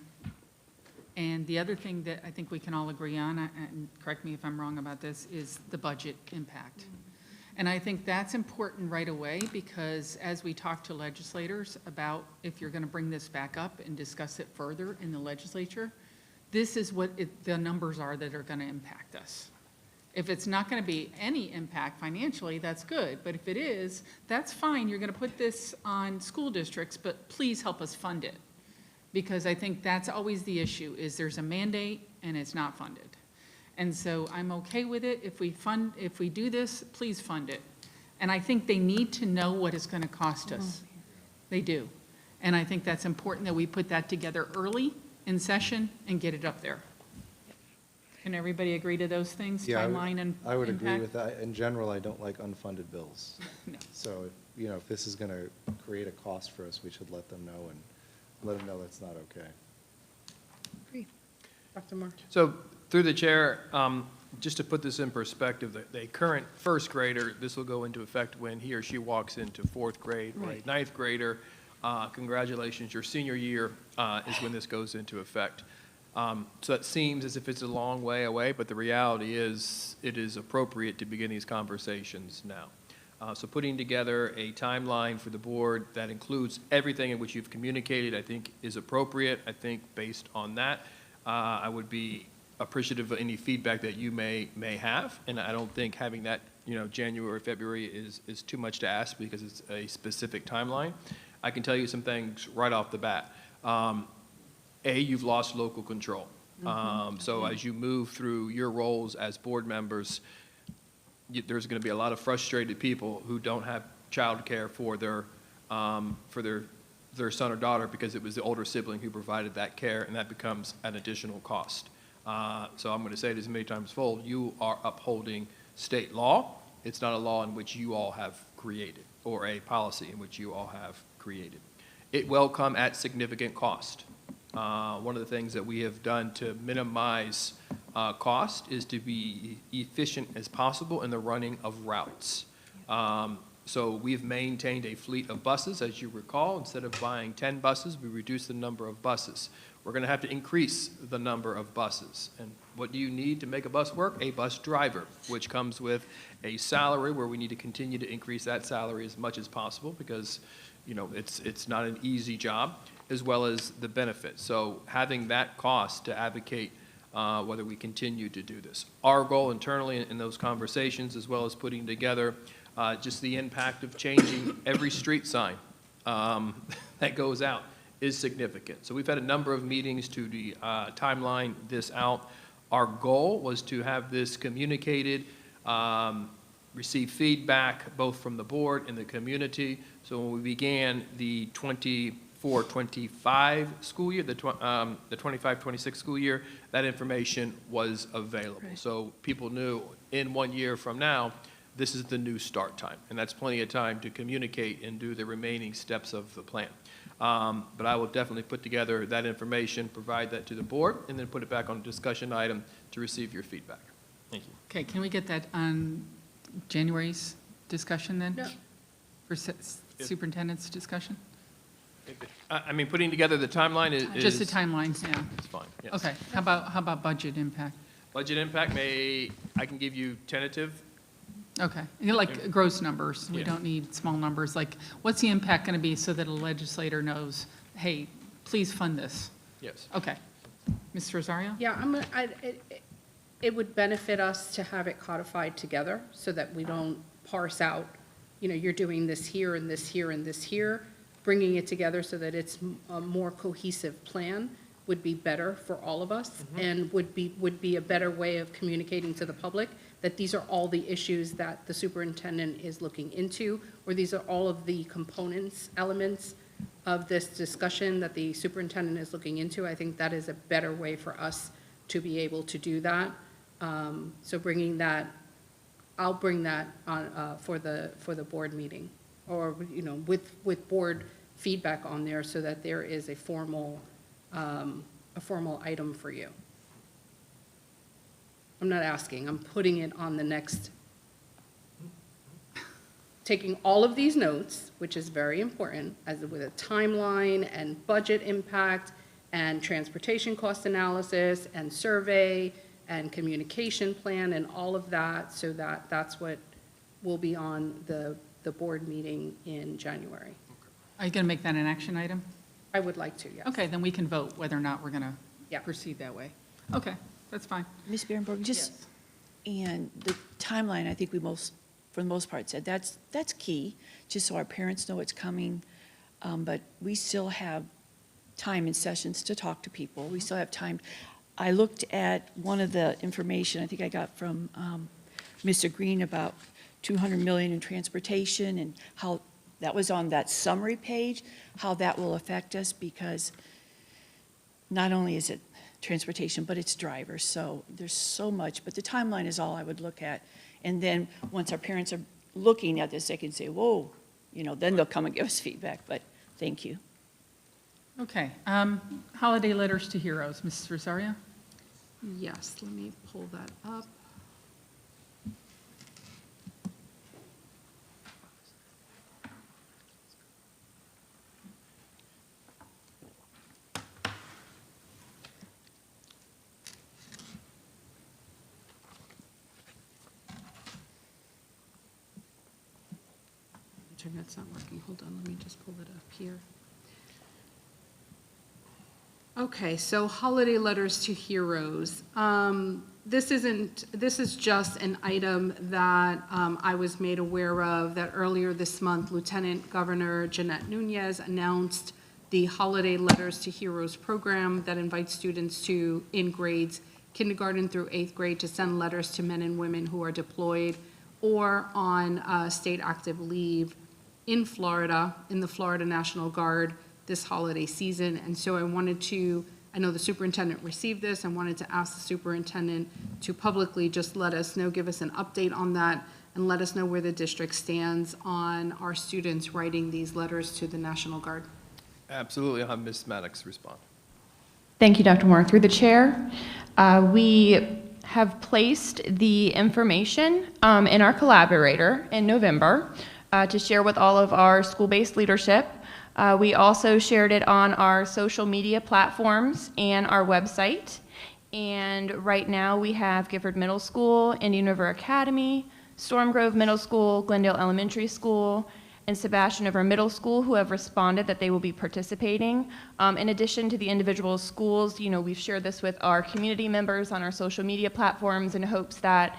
S1: And the other thing that I think we can all agree on, and correct me if I'm wrong about this, is the budget impact. And I think that's important right away because as we talk to legislators about if you're going to bring this back up and discuss it further in the legislature, this is what the numbers are that are going to impact us. If it's not going to be any impact financially, that's good. But if it is, that's fine. You're going to put this on school districts, but please help us fund it. Because I think that's always the issue, is there's a mandate and it's not funded. And so I'm okay with it. If we do this, please fund it. And I think they need to know what it's going to cost us. They do. And I think that's important that we put that together early in session and get it up there. Can everybody agree to those things,
S4: Yeah,
S1: timeline and
S4: I would agree
S1: impact?
S4: with that. In general, I don't like unfunded bills.
S1: No.
S4: So, if this is going to create a cost for us, we should let them know and let them know that's not okay.
S7: Dr. Moore?
S2: So through the chair, just to put this in perspective, the current first grader, this will go into effect when he or she walks into fourth grade, or a
S3: Right.
S2: ninth grader. Congratulations, your senior year is when this goes into effect. So it seems as if it's a long way away, but the reality is it is appropriate to begin these conversations now. So putting together a timeline for the board that includes everything in which you've communicated, I think is appropriate. I think based on that, I would be appreciative of any feedback that you may have. And I don't think having that, January, February is too much to ask because it's a specific timeline. I can tell you some things right off the bat. You've lost local control. So as you move through your roles as board members, there's going to be a lot of frustrated people who don't have childcare for their son or daughter because it was the older sibling who provided that care, and that becomes an additional cost. So I'm going to say it as many times as fold, you are upholding state law. It's not a law in which you all have created, or a policy in which you all have created. It will come at significant cost. One of the things that we have done to minimize cost is to be efficient as possible in the running of routes. So we've maintained a fleet of buses, as you recall. Instead of buying 10 buses, we reduced the number of buses. We're going to have to increase the number of buses. And what do you need to make a bus work? A bus driver, which comes with a salary where we need to continue to increase that salary as much as possible because, you know, it's not an easy job, as well as the benefits. So having that cost to advocate whether we continue to do this. Our goal internally in those conversations, as well as putting together just the impact of changing every street sign that goes out, is significant. So we've had a number of meetings to timeline this out. Our goal was to have this communicated, receive feedback both from the board and the community. So when we began the 24-25 school year, the 25-26 school year, that information was available.
S3: Right.
S2: So people knew in 1 year from now, this is the new start time. And that's plenty of time to communicate and do the remaining steps of the plan. But I will definitely put together that information, provide that to the board, and then put it back on a discussion item to receive your feedback. Thank you.
S1: Okay, can we get that on January's discussion then?
S7: No.
S1: For superintendent's discussion?
S2: I mean, putting together the timeline is.
S1: Just the timeline, yeah.
S2: It's fine, yes.
S1: Okay, how about budget impact?
S2: Budget impact I can give you tentative.
S1: Okay, you know, like gross numbers, we
S2: Yeah.
S1: don't need small numbers, like, what's the impact going to be so that a legislator knows, hey, please fund this?
S2: Yes.
S1: Okay. Ms. Rosario?
S7: Yeah, it would benefit us to have it codified together so that we don't parse out, you know, you're doing this here and this here and this here. Bringing it together so that it's a more cohesive plan would be better for all of us and would be a better way of communicating to the public that these are all the issues that the superintendent is looking into, or these are all of the components, elements of this discussion that the superintendent is looking into. I think that is a better way for us to be able to do that. So bringing that, I'll bring that on for the board meeting, or, you know, with board feedback on there so that there is a formal item for you. I'm not asking, I'm putting it on the next, taking all of these notes, which is very important, with a timeline and budget impact and transportation cost analysis and survey and communication plan and all of that, so that that's what will be on the board meeting in January.
S1: Are you going to make that an action item?
S7: I would like to, yes.
S1: Okay, then we can vote whether or not we're going
S7: Yeah.
S1: to proceed that way. Okay, that's fine.
S3: Ms. Berenberg,
S1: Yes.
S3: and the timeline, I think for the most part, said that's key, just so our parents know it's coming. But we still have time in sessions to talk to people. We still have time. I looked at one of the information I think I got from Mr. Green about $200 million in transportation and how that was on that summary page, how that will affect us, because not only is it transportation, but it's drivers. So there's so much, but the timeline is all I would look at. And then once our parents are looking at this, they can say, whoa, you know, then they'll come and give us feedback, but thank you.
S1: Okay, holiday letters to heroes, Mrs. Rosario?
S7: Yes, let me pull that up. Internet's not working. Hold on, let me just pull it up here. Okay, so holiday letters to heroes. This is just an item that I was made aware of, that earlier this month, Lieutenant Governor Jeanette Nunez announced the Holiday Letters to Heroes program that invites students in grades kindergarten through 8th grade to send letters to men and women who are deployed or on state active leave in Florida, in the Florida National Guard this holiday season. And so I wanted to I know the superintendent received this and wanted to ask the superintendent to publicly just let us know, give us an update on that, and let us know where the district stands on our students writing these letters to the National Guard.
S2: Absolutely. I'll have Ms. Maddox respond.
S9: Thank you, Dr. Moore. Through the chair, we have placed the information in our collaborator in November to share with all of our school-based leadership. We also shared it on our social media platforms and our website. And right now we have Gifford Middle School, Indian River Academy, Storm Grove Middle School, Glendale Elementary School, and Sebastian River Middle School who have responded that they will be participating. In addition to the individual schools, we've shared this with our community members on our social media platforms in hopes that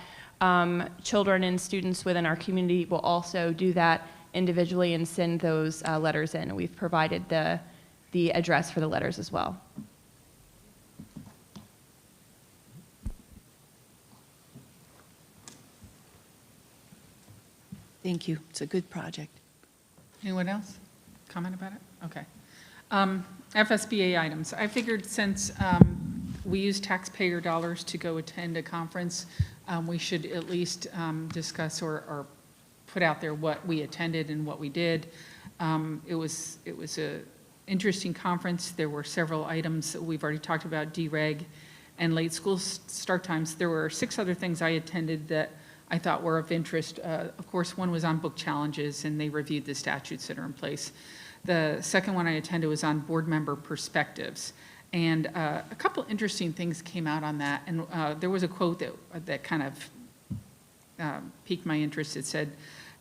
S9: children and students within our community will also do that individually and send those letters in. And we've provided the address for the letters as well.
S3: Thank you. It's a good project.
S1: Anyone else? Comment about it? Okay. FSBA items. I figured since we use taxpayer dollars to go attend a conference, we should at least discuss or put out there what we attended and what we did. It was a interesting conference. There were several items that we've already talked about, dereg and late school start times. There were 6 other things I attended that I thought were of interest. Of course, one was on book challenges, and they reviewed the statutes that are in place. The second one I attended was on board member perspectives. And a couple interesting things came out on that. And there was a quote that kind of piqued my interest. It said,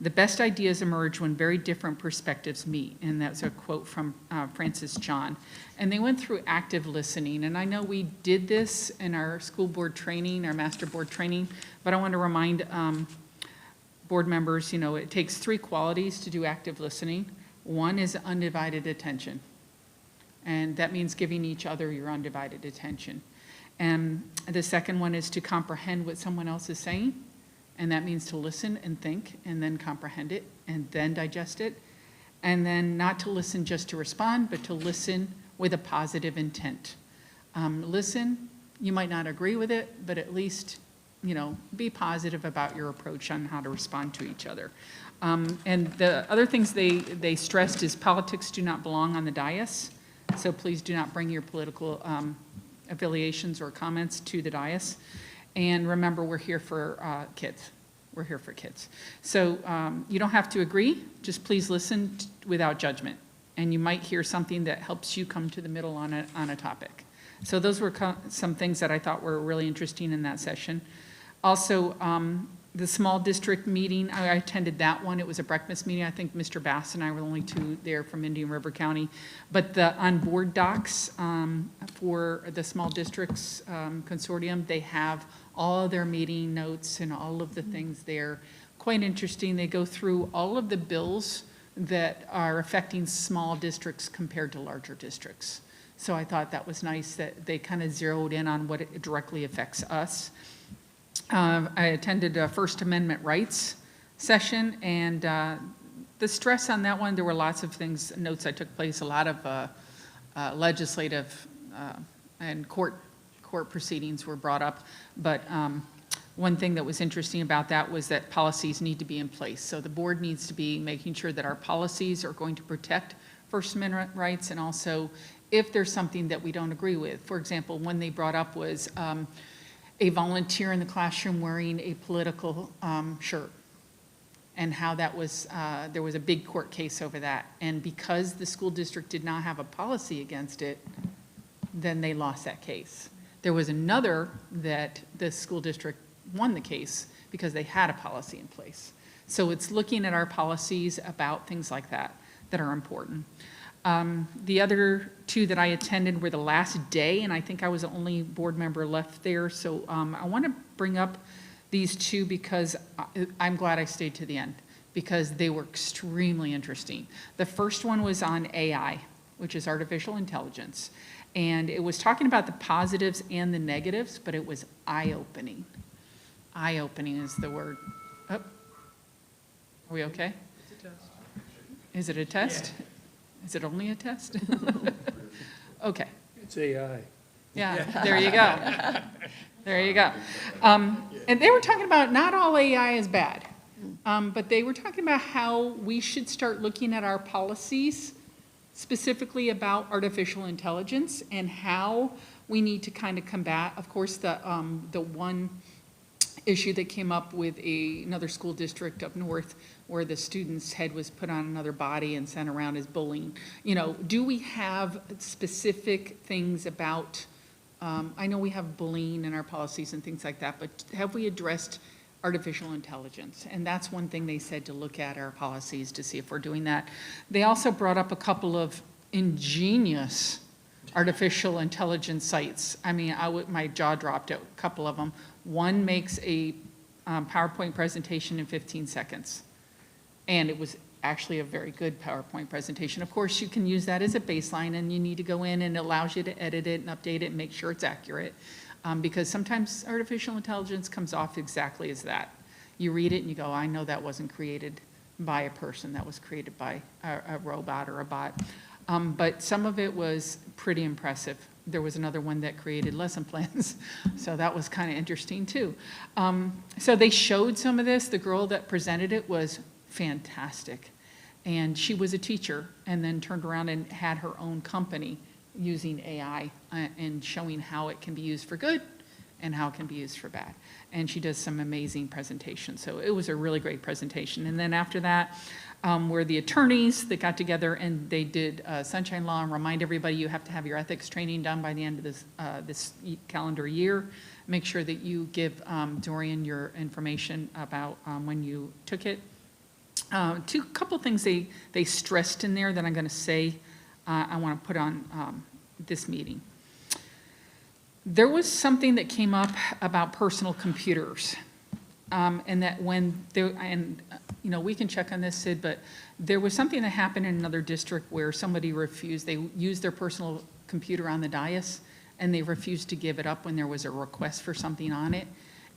S1: "The best ideas emerge when very different perspectives meet." And that's a quote from Francis John. And they went through active listening. And I know we did this in our school board training, our master board training, but I want to remind board members, it takes 3 qualities to do active listening. One is undivided attention. And that means giving each other your undivided attention. And the second one is to comprehend what someone else is saying. And that means to listen and think and then comprehend it and then digest it. And then not to listen just to respond, but to listen with a positive intent. Listen, you might not agree with it, but at least, be positive about your approach on how to respond to each other. And the other things they stressed is politics do not belong on the dais. So please do not bring your political affiliations or comments to the dais. And remember, we're here for kids. We're here for kids. So you don't have to agree, just please listen without judgment. And you might hear something that helps you come to the middle on a topic. So those were some things that I thought were really interesting in that session. Also, the small district meeting, I attended that one. It was a breakfast meeting. I think Mr. Bass and I were the only 2 there from Indian River County. But the on-board docs for the small districts consortium, they have all of their meeting notes and all of the things there. Quite interesting. They go through all of the bills that are affecting small districts compared to larger districts. So I thought that was nice that they kind of zeroed in on what it directly affects us. I attended a First Amendment rights session, and the stress on that one, there were lots of things, notes that took place, a lot of legislative and court proceedings were brought up, but one thing that was interesting about that was that policies need to be in place. So the board needs to be making sure that our policies are going to protect First Amendment rights, and also if there's something that we don't agree with. For example, one they brought up was a volunteer in the classroom wearing a political shirt, and how that was, there was a big court case over that. And because the school district did not have a policy against it, then they lost that case. There was another that the school district won the case because they had a policy in place. So it's looking at our policies about things like that that are important. The other 2 that I attended were the last day, and I think I was the only board member left there. So I want to bring up these 2 because I'm glad I stayed to the end, because they were extremely interesting. The first one was on AI, which is artificial intelligence. And it was talking about the positives and the negatives, but it was eye-opening. Eye-opening is the word. Oh. Are we okay? It's a test. Is it a test? Yeah. Is it only a test? Okay.
S10: It's AI.
S1: Yeah, there you go. There you go. And they were talking about not all AI is bad, but they were talking about how we should start looking at our policies specifically about artificial intelligence and how we need to kind of combat, of course, the one issue that came up with another school district up north where the student's head was put on another body and sent around as bullying. You know, do we have specific things about, I know we have bullying in our policies and things like that, but have we addressed artificial intelligence? And that's one thing they said, to look at our policies to see if we're doing that. They also brought up a couple of ingenious artificial intelligence sites. I mean, my jaw dropped at a couple of them. One makes a PowerPoint presentation in 15 seconds. And it was actually a very good PowerPoint presentation. Of course, you can use that as a baseline, and you need to go in and it allows you to edit it and update it and make sure it's accurate. Because sometimes artificial intelligence comes off exactly as that. You read it and you go, I know that wasn't created by a person, that was created by a robot or a bot. But some of it was pretty impressive. There was another one that created lesson plans, so that was kind of interesting too. So they showed some of this. The girl that presented it was fantastic. And she was a teacher and then turned around and had her own company using AI and showing how it can be used for good and how it can be used for bad. And she does some amazing presentations. So it was a really great presentation. And then after that, were the attorneys that got together and they did sunshine law and remind everybody you have to have your ethics training done by the end of this calendar year. Make sure that you give Dorian your information about when you took it. Couple things they stressed in there that I'm going to say I want to put on this meeting. There was something that came up about personal computers, and that when there, and you know, we can check on this, Sid, but there was something that happened in another district where somebody refused. They used their personal computer on the dais, and they refused to give it up when there was a request for something on it.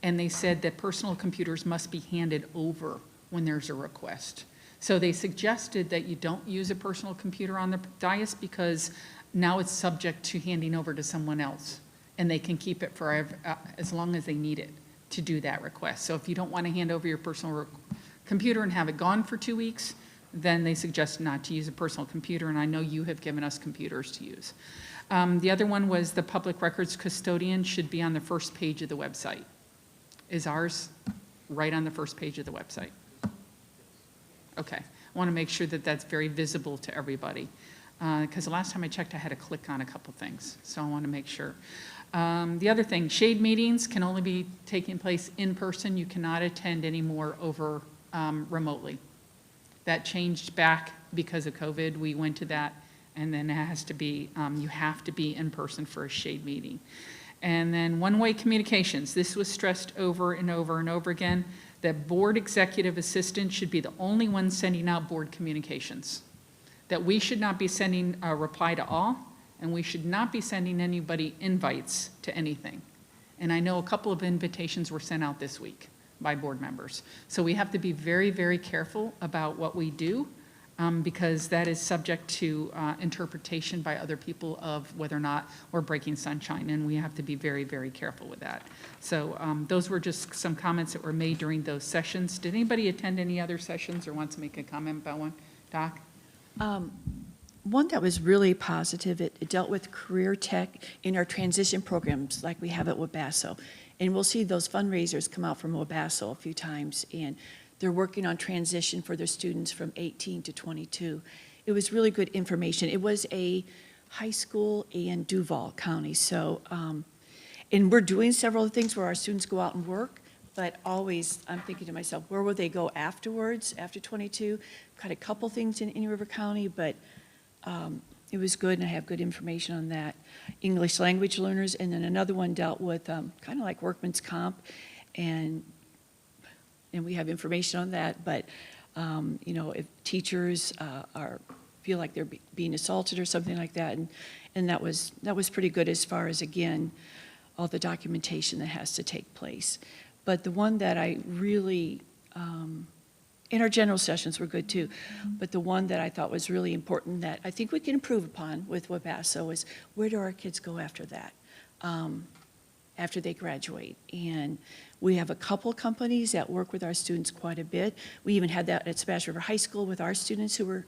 S1: And they said that personal computers must be handed over when there's a request. So they suggested that you don't use a personal computer on the dais because now it's subject to handing over to someone else, and they can keep it forever, as long as they need it to do that request. So if you don't want to hand over your personal computer and have it gone for 2 weeks, then they suggest not to use a personal computer, and I know you have given us computers to use. The other one was the public records custodian should be on the first page of the website. Is ours right on the first page of the website? Okay, I want to make sure that that's very visible to everybody. Because the last time I checked, I had to click on a couple things, so I want to make sure. The other thing, shade meetings can only be taking place in person. You cannot attend anymore over remotely. That changed back because of COVID. We went to that, and then it has to be, you have to be in person for a shade meeting. And then one-way communications. This was stressed over and over and over again, that board executive assistant should be the only one sending out board communications. That we should not be sending a reply to all, and we should not be sending anybody invites to anything. And I know a couple of invitations were sent out this week by board members. So we have to be very, very careful about what we do, because that is subject to interpretation by other people of whether or not we're breaking sunshine, and we have to be very, very careful with that. So those were just some comments that were made during those sessions. Did anybody attend any other sessions or want to make a comment about one? Doc?
S3: One that was really positive, it dealt with career tech in our transition programs like we have at Wabasso. And we'll see those fundraisers come out from Wabasso a few times, and they're working on transition for their students from 18 to 22. It was really good information. It was a high school in Duval County. So, and we're doing several things where our students go out and work, but always I'm thinking to myself, where will they go afterwards, after 22? Got a couple things in River County, but it was good, and I have good information on that. English language learners, and then another one dealt with kind of like workman's comp, and we have information on that. But you know, if teachers feel like they're being assaulted or something like that, and that was pretty good as far as, again, all the documentation that has to take place. But the one that I really and our general sessions were good too, but the one that I thought was really important that I think we can improve upon with Wabasso is, where do our kids go after that? after they graduate. And we have a couple companies that work with our students quite a bit. We even had that at Splash River High School with our students who were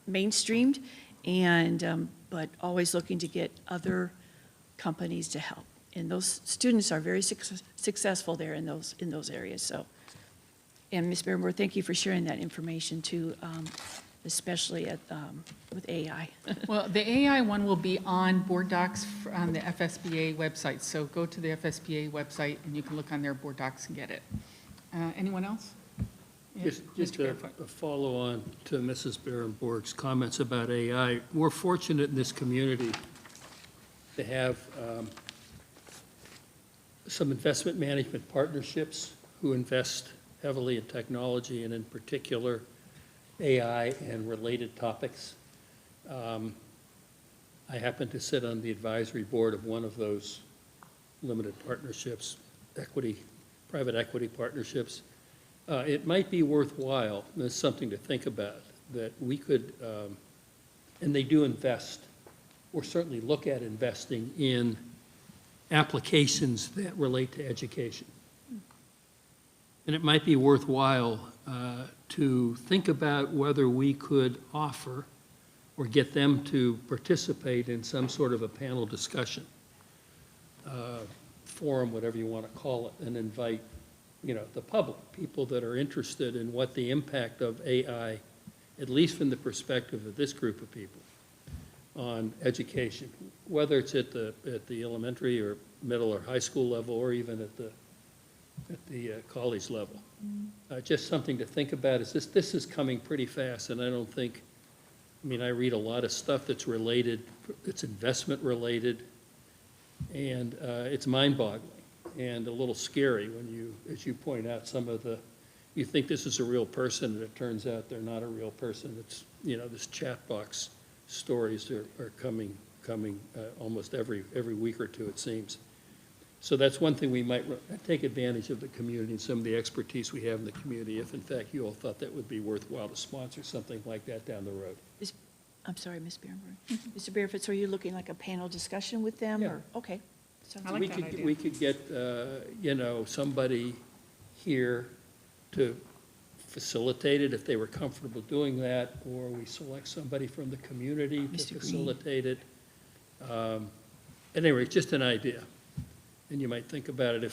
S3: mainstreamed, and but always looking to get other companies to help. And those students are very successful there in those areas. So, and Ms. Barrymore, thank you for sharing that information too, especially with AI.
S1: Well, the AI one will be on board docs on the FSBA website. So go to the FSBA website and you can look on their board docs and get it. Anyone else? Yes,
S10: Just
S1: Mr.
S10: a
S1: Barefoot.
S10: follow-on to Mrs. Berenborg's comments about AI. We're fortunate in this community to have some investment management partnerships who invest heavily in technology and in particular AI and related topics. I happen to sit on the advisory board of one of those limited partnerships, private equity partnerships. It might be worthwhile, and it's something to think about, that we could, and they do invest, or certainly look at investing in applications that relate to education. And it might be worthwhile to think about whether we could offer or get them to participate in some sort of a panel discussion, forum, whatever you want to call it, and invite, the public, people that are interested in what the impact of AI, at least from the perspective of this group of people, on education, whether it's at the elementary or middle or high school level, or even at the college level. Just something to think about is this is coming pretty fast, and I don't think, I read a lot of stuff that's related, it's investment related, and it's mind-boggling and a little scary when you, as you point out, you think this is a real person, and it turns out they're not a real person. It's, this chat box stories are coming almost every week or two, it seems. So that's one thing we might take advantage of the community and some of the expertise we have in the community, if in fact you all thought that would be worthwhile to sponsor something like that down the road.
S3: I'm sorry, Ms. Barrymore. Mr. Barefoot, so are you looking like a panel discussion with them?
S10: Yeah.
S3: Or okay. Sounds
S1: I like that idea.
S10: We could get, somebody here to facilitate it if they were comfortable doing that, or we select somebody from the community
S3: Mr.
S10: to
S3: Green.
S10: facilitate it. Anyway, just an idea. And you might think about it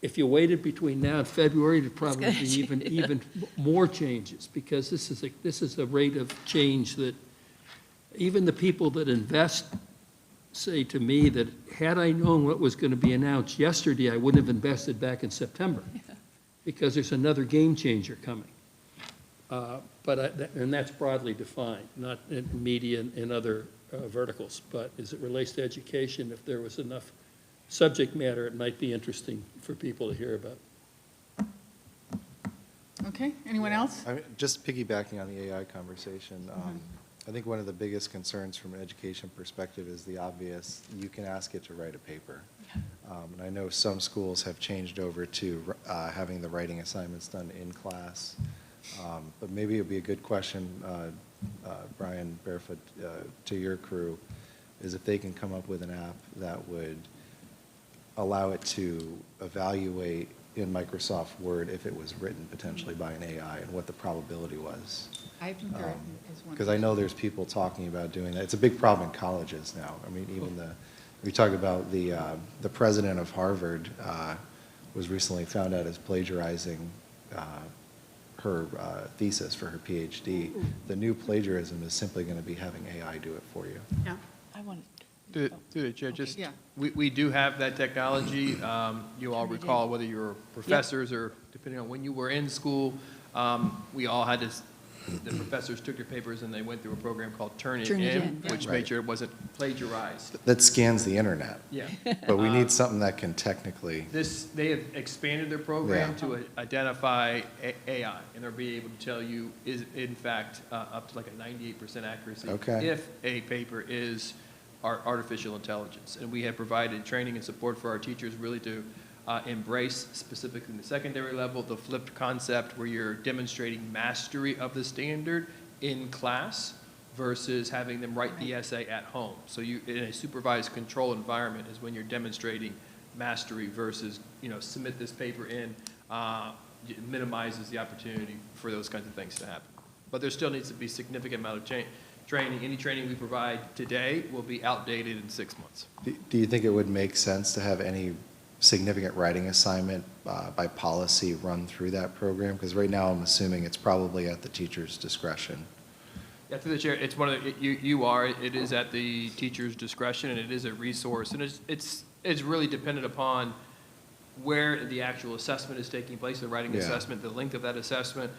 S10: if you waited between now and February, it'd probably be even more changes, because this is a rate of change that even the people that invest say to me that had I known what was going to be announced yesterday, I wouldn't have invested back in September, because there's another game changer coming. And that's broadly defined, not in media and other verticals, but as it relates to education, if there was enough subject matter, it might be interesting for people to hear about.
S1: Okay, anyone else?
S4: Just piggybacking on the AI conversation, I think one of the biggest concerns from an education perspective is the obvious, you can ask it to write a paper. And I know some schools have changed over to having the writing assignments done in class. But maybe it would be a good question, Brian Barefoot, to your crew, is if they can come up with an app that would allow it to evaluate in Microsoft Word if it was written potentially by an AI and what the probability was.
S1: I think there is one.
S4: Because I know there's people talking about doing that. It's a big problem in colleges now. Even we talked about the president of Harvard was recently found out as plagiarizing her thesis for her PhD. The new plagiarism is simply going to be having AI do it for you.
S7: Yeah.
S3: I want
S2: Through the chair, just,
S1: yeah.
S2: we do have that technology. You all recall, whether you were professors or depending on when you were in school, we all had this, the professors took your papers and they went through a program called Turn It In, which made sure it wasn't plagiarized.
S4: That scans the internet.
S2: Yeah.
S4: But we need something that can technically.
S2: They have expanded their program to identify AI, and they'll be able to tell you is, in fact, up to like a 98% accuracy.
S4: Okay.
S2: If a paper is artificial intelligence. And we have provided training and support for our teachers really to embrace, specifically in the secondary level, the flipped concept where you're demonstrating mastery of the standard in class versus having them write the essay at home. So you, in a supervised control environment is when you're demonstrating mastery versus, submit this paper in, it minimizes the opportunity for those kinds of things to happen. But there still needs to be significant amount of training. Any training we provide today will be outdated in 6 months.
S4: Do you think it would make sense to have any significant writing assignment by policy run through that program? Because right now I'm assuming it's probably at the teacher's discretion.
S2: Yeah, through the chair, it's one of the, it is at the teacher's discretion, and it is a resource, and it's really dependent upon where the actual assessment is taking place, the writing
S4: Yeah.
S2: assessment, the length of that assessment,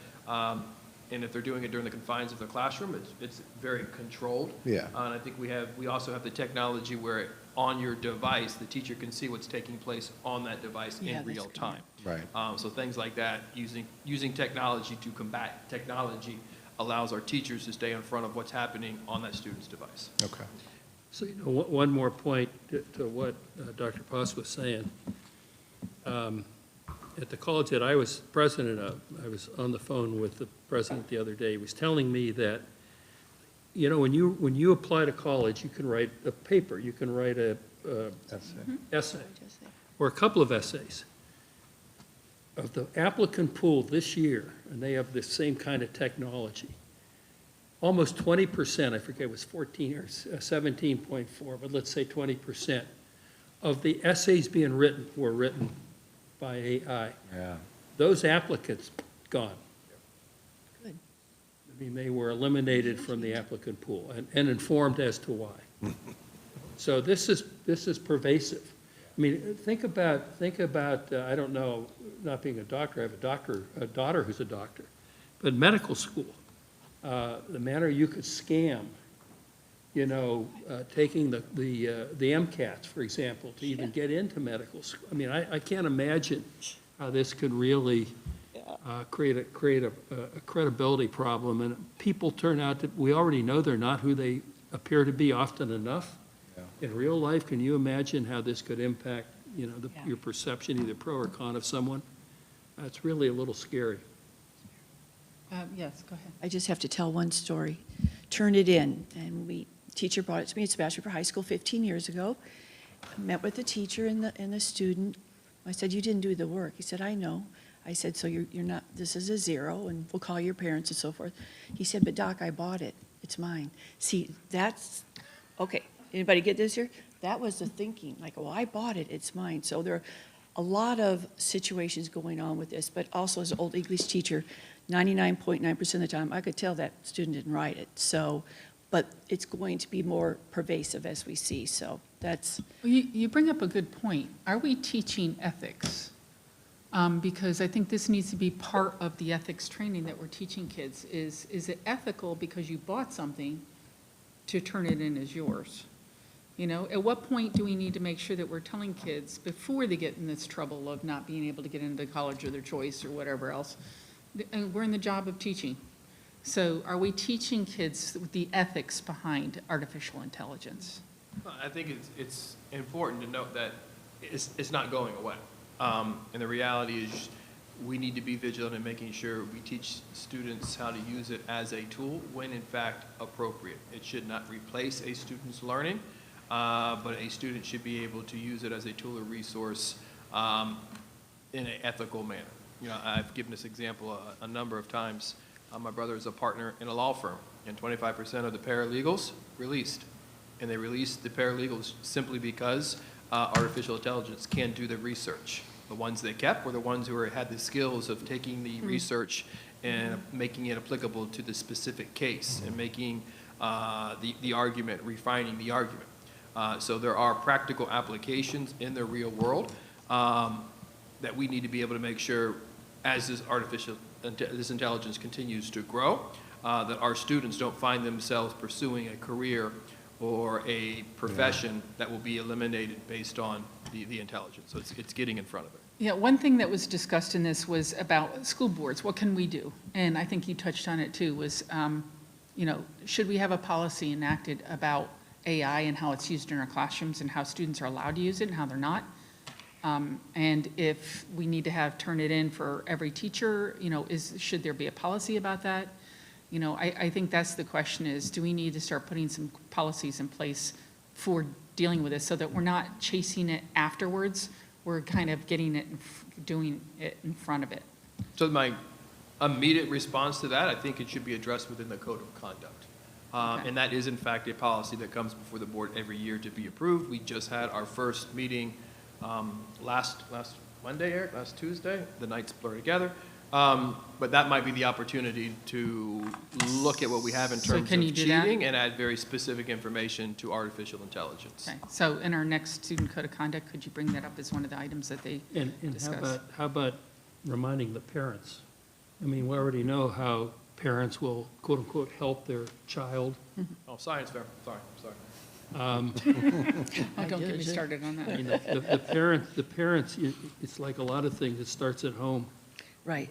S2: and if they're doing it during the confines of the classroom, it's very controlled.
S4: Yeah.
S2: And I think we also have the technology where on your device, the teacher can see what's taking place on that device
S3: Yeah,
S2: in
S3: that's
S2: real
S3: good.
S2: time.
S4: Right.
S2: So things like that, using technology to combat technology allows our teachers to stay in front of what's happening on that student's device.
S4: Okay.
S10: So, one more point to what Dr. Poss was saying. At the college that I was president of, I was on the phone with the president the other day. He was telling me that, when you apply to college, you can write a paper, you can write a essay, or a couple of essays. Of the applicant pool this year, and they have the same kind of technology, almost 20%, I forget, it was 14 or 17.4, but let's say 20%, of the essays being written were written by AI.
S4: Yeah.
S10: Those applicants, gone.
S3: Good.
S10: I mean, they were eliminated from the applicant pool and informed as to why. So this is pervasive. I mean, think about, I don't know, not being a doctor, I have a daughter who's a doctor, but medical school, the manner you could scam, taking the MCATs, for example, to even get into medical school. I mean, I can't imagine how this could really create a credibility problem. And people turn out to, we already know they're not who they appear to be often enough.
S4: Yeah.
S10: In real life, can you imagine how this could impact,
S3: Yeah.
S10: your perception, either pro or con, of someone? That's really a little scary.
S1: Yes, go ahead.
S3: I just have to tell one story. Turn it in, and teacher brought it to me at Sebastian River High School 15 years ago. I met with the teacher and the student. I said, "You didn't do the work." He said, "I know." I said, "So you're not, this is a 0, and we'll call your parents and so forth." He said, "But Doc, I bought it. It's mine." See, that's, okay, anybody get this here? That was the thinking, like, "Well, I bought it, it's mine." So there are a lot of situations going on with this, but also as an old English teacher, 99.9% of the time, I could tell that student didn't write it. So, but it's going to be more pervasive as we see, so that's.
S1: Well, you bring up a good point. Are we teaching ethics? Because I think this needs to be part of the ethics training that we're teaching kids. Is it ethical because you bought something to turn it in as yours? At what point do we need to make sure that we're telling kids before they get in this trouble of not being able to get into college of their choice or whatever else? And we're in the job of teaching. So are we teaching kids the ethics behind artificial intelligence?
S2: Well, I think it's important to note that it's not going away. And the reality is we need to be vigilant in making sure we teach students how to use it as a tool when in fact appropriate. It should not replace a student's learning, but a student should be able to use it as a tool or resource in an ethical manner. I've given this example a number of times. My brother is a partner in a law firm, and 25% of the paralegals released. And they released the paralegals simply because artificial intelligence can do the research. The ones they kept were the ones who had the skills of taking the research and making it applicable to the specific case and making the argument, refining the argument. So there are practical applications in the real world that we need to be able to make sure as this intelligence continues to grow, that our students don't find themselves pursuing a career or a profession that will be eliminated based on the intelligence. So it's getting in front of it.
S1: Yeah, one thing that was discussed in this was about school boards. What can we do? And I think you touched on it too, was, should we have a policy enacted about AI and how it's used in our classrooms and how students are allowed to use it and how they're not? And if we need to turn it in for every teacher, should there be a policy about that? You know, I think that's the question is, do we need to start putting some policies in place for dealing with this so that we're not chasing it afterwards? We're kind of getting it, doing it in front of it.
S2: So my immediate response to that, I think it should be addressed within the code of conduct.
S1: Okay.
S2: And that is in fact a policy that comes before the board every year to be approved. We just had our first meeting last Monday, Eric, last Tuesday, the nights blur together. But that might be the opportunity to look at what we have in
S1: So
S2: terms
S1: can
S2: of
S1: you do that?
S2: cheating and add very specific information to artificial intelligence.
S1: Okay, so in our next student code of conduct, could you bring that up as one of the items that they
S10: And
S1: discuss?
S10: how about reminding the parents? I mean, we already know how parents will quote-unquote help their child.
S2: Oh, science fair, sorry.
S1: Oh, don't get me started on
S10: I mean,
S1: that.
S10: the parents, it's like a lot of things, it starts at home.
S3: Right.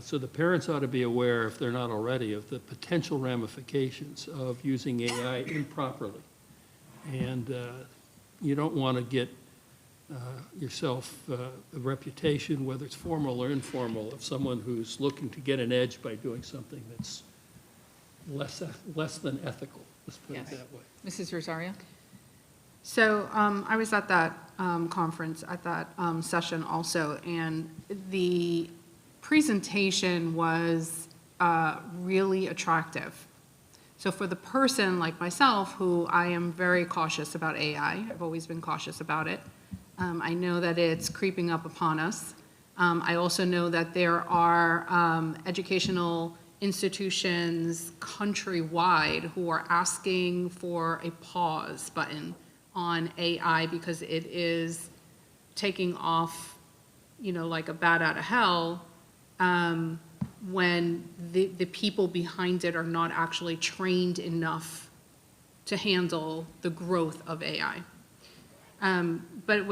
S10: So the parents ought to be aware, if they're not already, of the potential ramifications of using AI improperly. And you don't want to get yourself a reputation, whether it's formal or informal, of someone who's looking to get an edge by doing something that's less than ethical, let's put it
S1: Yes.
S10: that way.
S1: Mrs. Rosario?
S7: So I was at that conference, at that session also, and the presentation was really attractive. So for the person like myself, who I am very cautious about AI, I've always been cautious about it. I know that it's creeping up upon us. I also know that there are educational institutions countrywide who are asking for a pause button on AI because it is taking off, you know, like a bat out of hell, when the people behind it are not actually trained enough to handle the growth of AI. But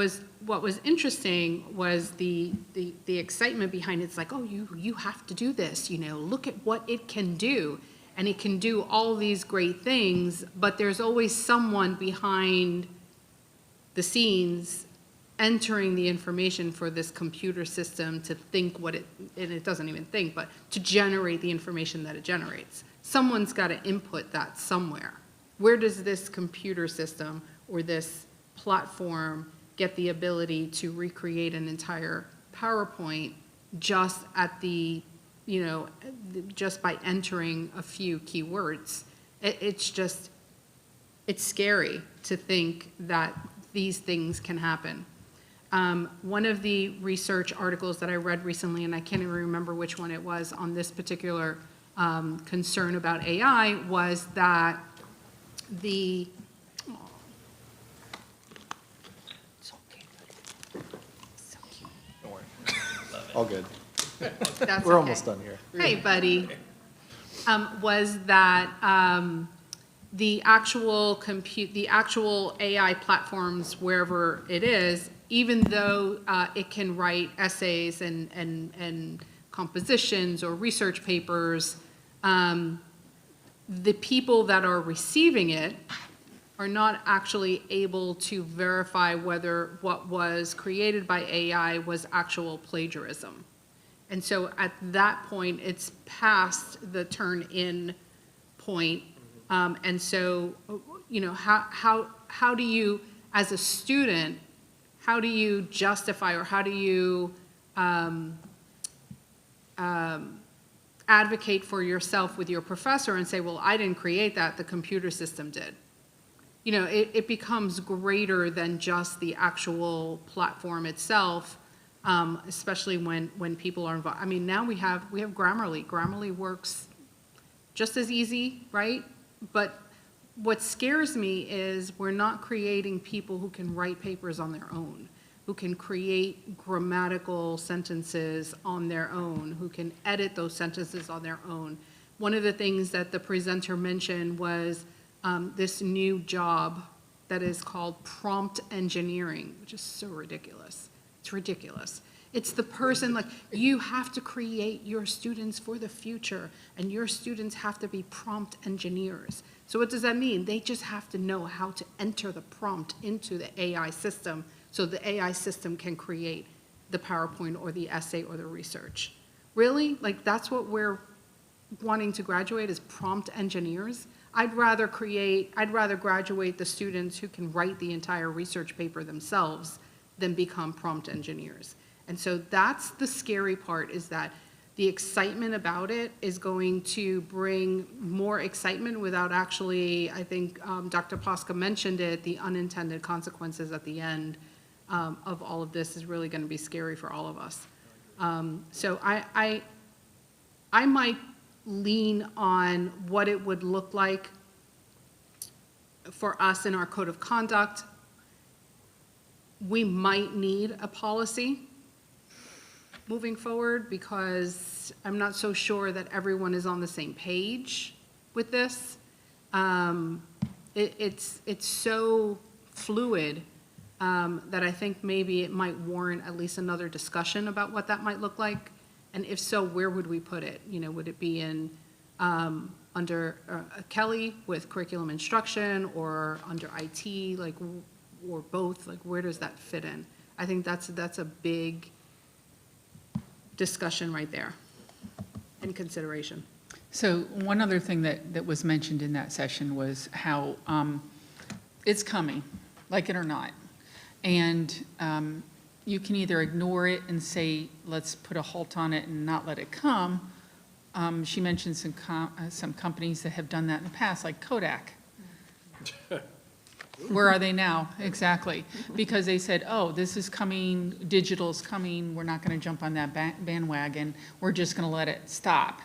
S7: what was interesting was the excitement behind it. It's like, oh, you have to do this, you know, look at what it can do. And it can do all these great things, but there's always someone behind the scenes entering the information for this computer system to think and it doesn't even think, but to generate the information that it generates. Someone's got to input that somewhere. Where does this computer system or this platform get the ability to recreate an entire PowerPoint just at the, you know, just by entering a few keywords? It's scary to think that these things can happen. One of the research articles that I read recently, and I can't even remember which one it was on this particular concern about AI, was that
S3: It's okay, buddy. So cute.
S4: Don't worry. All good.
S7: that's
S4: We're
S7: okay.
S4: almost done here.
S7: Hey, buddy, was that the actual AI platforms, wherever it is, even though it can write essays and compositions or research papers, the people that are receiving it are not actually able to verify whether what was created by AI was actual plagiarism. And so at that point, it's past the turn-in point. And so, you know, how do you, as a student, how do you justify or how do you advocate for yourself with your professor and say, well, I didn't create that, the computer system did? You know, it becomes greater than just the actual platform itself, especially when people are involved. I mean, now we have Grammarly. Grammarly works just as easy, right? But what scares me is we're not creating people who can write papers on their own, who can create grammatical sentences on their own, who can edit those sentences on their own. One of the things that the presenter mentioned was this new job that is called prompt engineering, which is so ridiculous. It's ridiculous. It's the person, like, you have to create your students for the future, and your students have to be prompt engineers. So what does that mean? They just have to know how to enter the prompt into the AI system so the AI system can create the PowerPoint or the essay or the research. Really? Like, that's what we're wanting to graduate as prompt engineers. I'd rather graduate the students who can write the entire research paper themselves than become prompt engineers. And so that's the scary part, is that the excitement about it is going to bring more excitement without actually, I think Dr. Posca mentioned it, the unintended consequences at the end of all of this is really going to be scary for all of us. So I might lean on what it would look like for us in our code of conduct. We might need a policy moving forward, because I'm not so sure that everyone is on the same page with this. It's so fluid that I think maybe it might warrant at least another discussion about what that might look like. And if so, where would we put it? You know, would it be in under Kelly with curriculum instruction, or under IT, like, or both? Like, where does that fit in? I think that's a big discussion right there and consideration.
S1: So one other thing that was mentioned in that session was how it's coming, like it or not. And you can either ignore it and say, let's put a halt on it and not let it come. She mentioned some companies that have done that in the past, like Kodak. Where are they now? Exactly. Because they said, oh, this is coming, digital's coming, we're not going to jump on that bandwagon, we're just going to let it stop.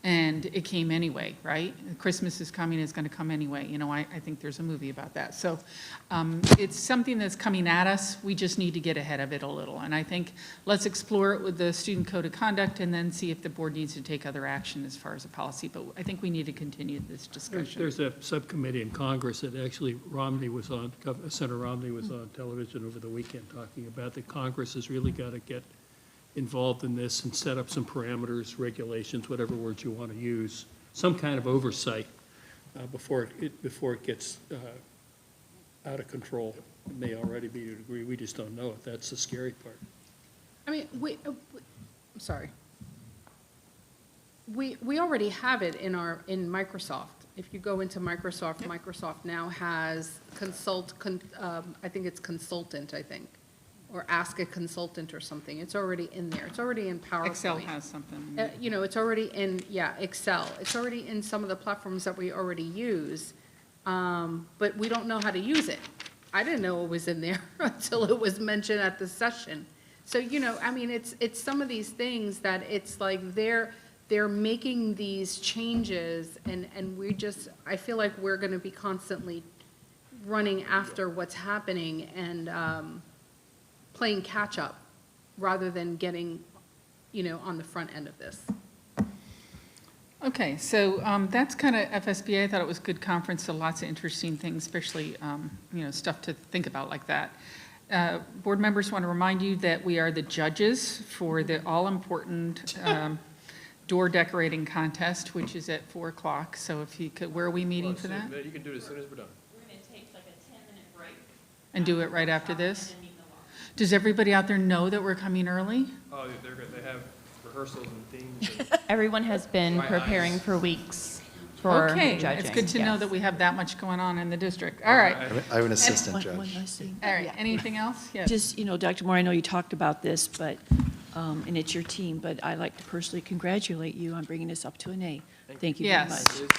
S1: And it came anyway, right? Christmas is coming, it's going to come anyway. You know, I think there's a movie about that. So it's something that's coming at us. We just need to get ahead of it a little. And I think let's explore it with the student code of conduct and then see if the board needs to take other action as far as a policy. But I think we need to continue this discussion.
S10: There's a subcommittee in Congress that actually Romney was on, Senator Romney was on television over the weekend talking about that Congress has really got to get involved in this and set up some parameters, regulations, whatever words you want to use, some kind of oversight before it gets out of control. It may already be to a degree, we just don't know it. That's the scary part.
S7: I mean, I'm sorry. We already have it in Microsoft. If you go into Microsoft, Microsoft now has I think it's consultant, or ask a consultant or something. It's already in there. It's already in PowerPoint.
S1: Excel has something.
S7: You know, it's already in, Excel. It's already in some of the platforms that we already use, but we don't know how to use it. I didn't know it was in there until it was mentioned at the session. So, you know, I mean, it's some of these things that it's like they're making these changes, and I feel like we're going to be constantly running after what's happening and playing catch up rather than getting, you know, on the front end of this.
S1: Okay, so that's kind of FSBA. I thought it was a good conference, so lots of interesting things, especially, you know, stuff to think about like that. Board members want to remind you that we are the judges for the all-important door decorating contest, which is at 4 o'clock. So if you could, where are we meeting for that?
S2: You can do it as soon as we're done.
S11: We're going to take like a 10-minute break.
S1: And do it right after this?
S11: And then meet in the lobby.
S1: Does everybody out there know that we're coming early?
S2: Oh, they have rehearsals and themes.
S9: Everyone has been preparing for weeks for
S1: Okay,
S9: judging.
S1: it's good to know
S9: yes.
S1: that we have that much going on in the district. All right,
S4: I have an assistant
S3: One
S4: judge.
S3: last thing.
S1: all right. Anything else? Yes.
S3: Just, you know, Dr. Moore, I know you talked about this, but, and it's your team, but I'd like to personally congratulate you on bringing this up to an A. Thank you very
S1: Yes.
S3: much.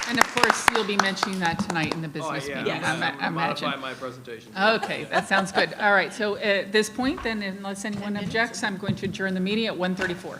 S1: And of course, you'll be mentioning that tonight in the business meeting, I
S2: I'm modifying
S1: imagine.
S2: my presentation.
S1: Okay, that sounds good. All right, so at this point, then, unless anyone objects, I'm going to adjourn the meeting at 1:34.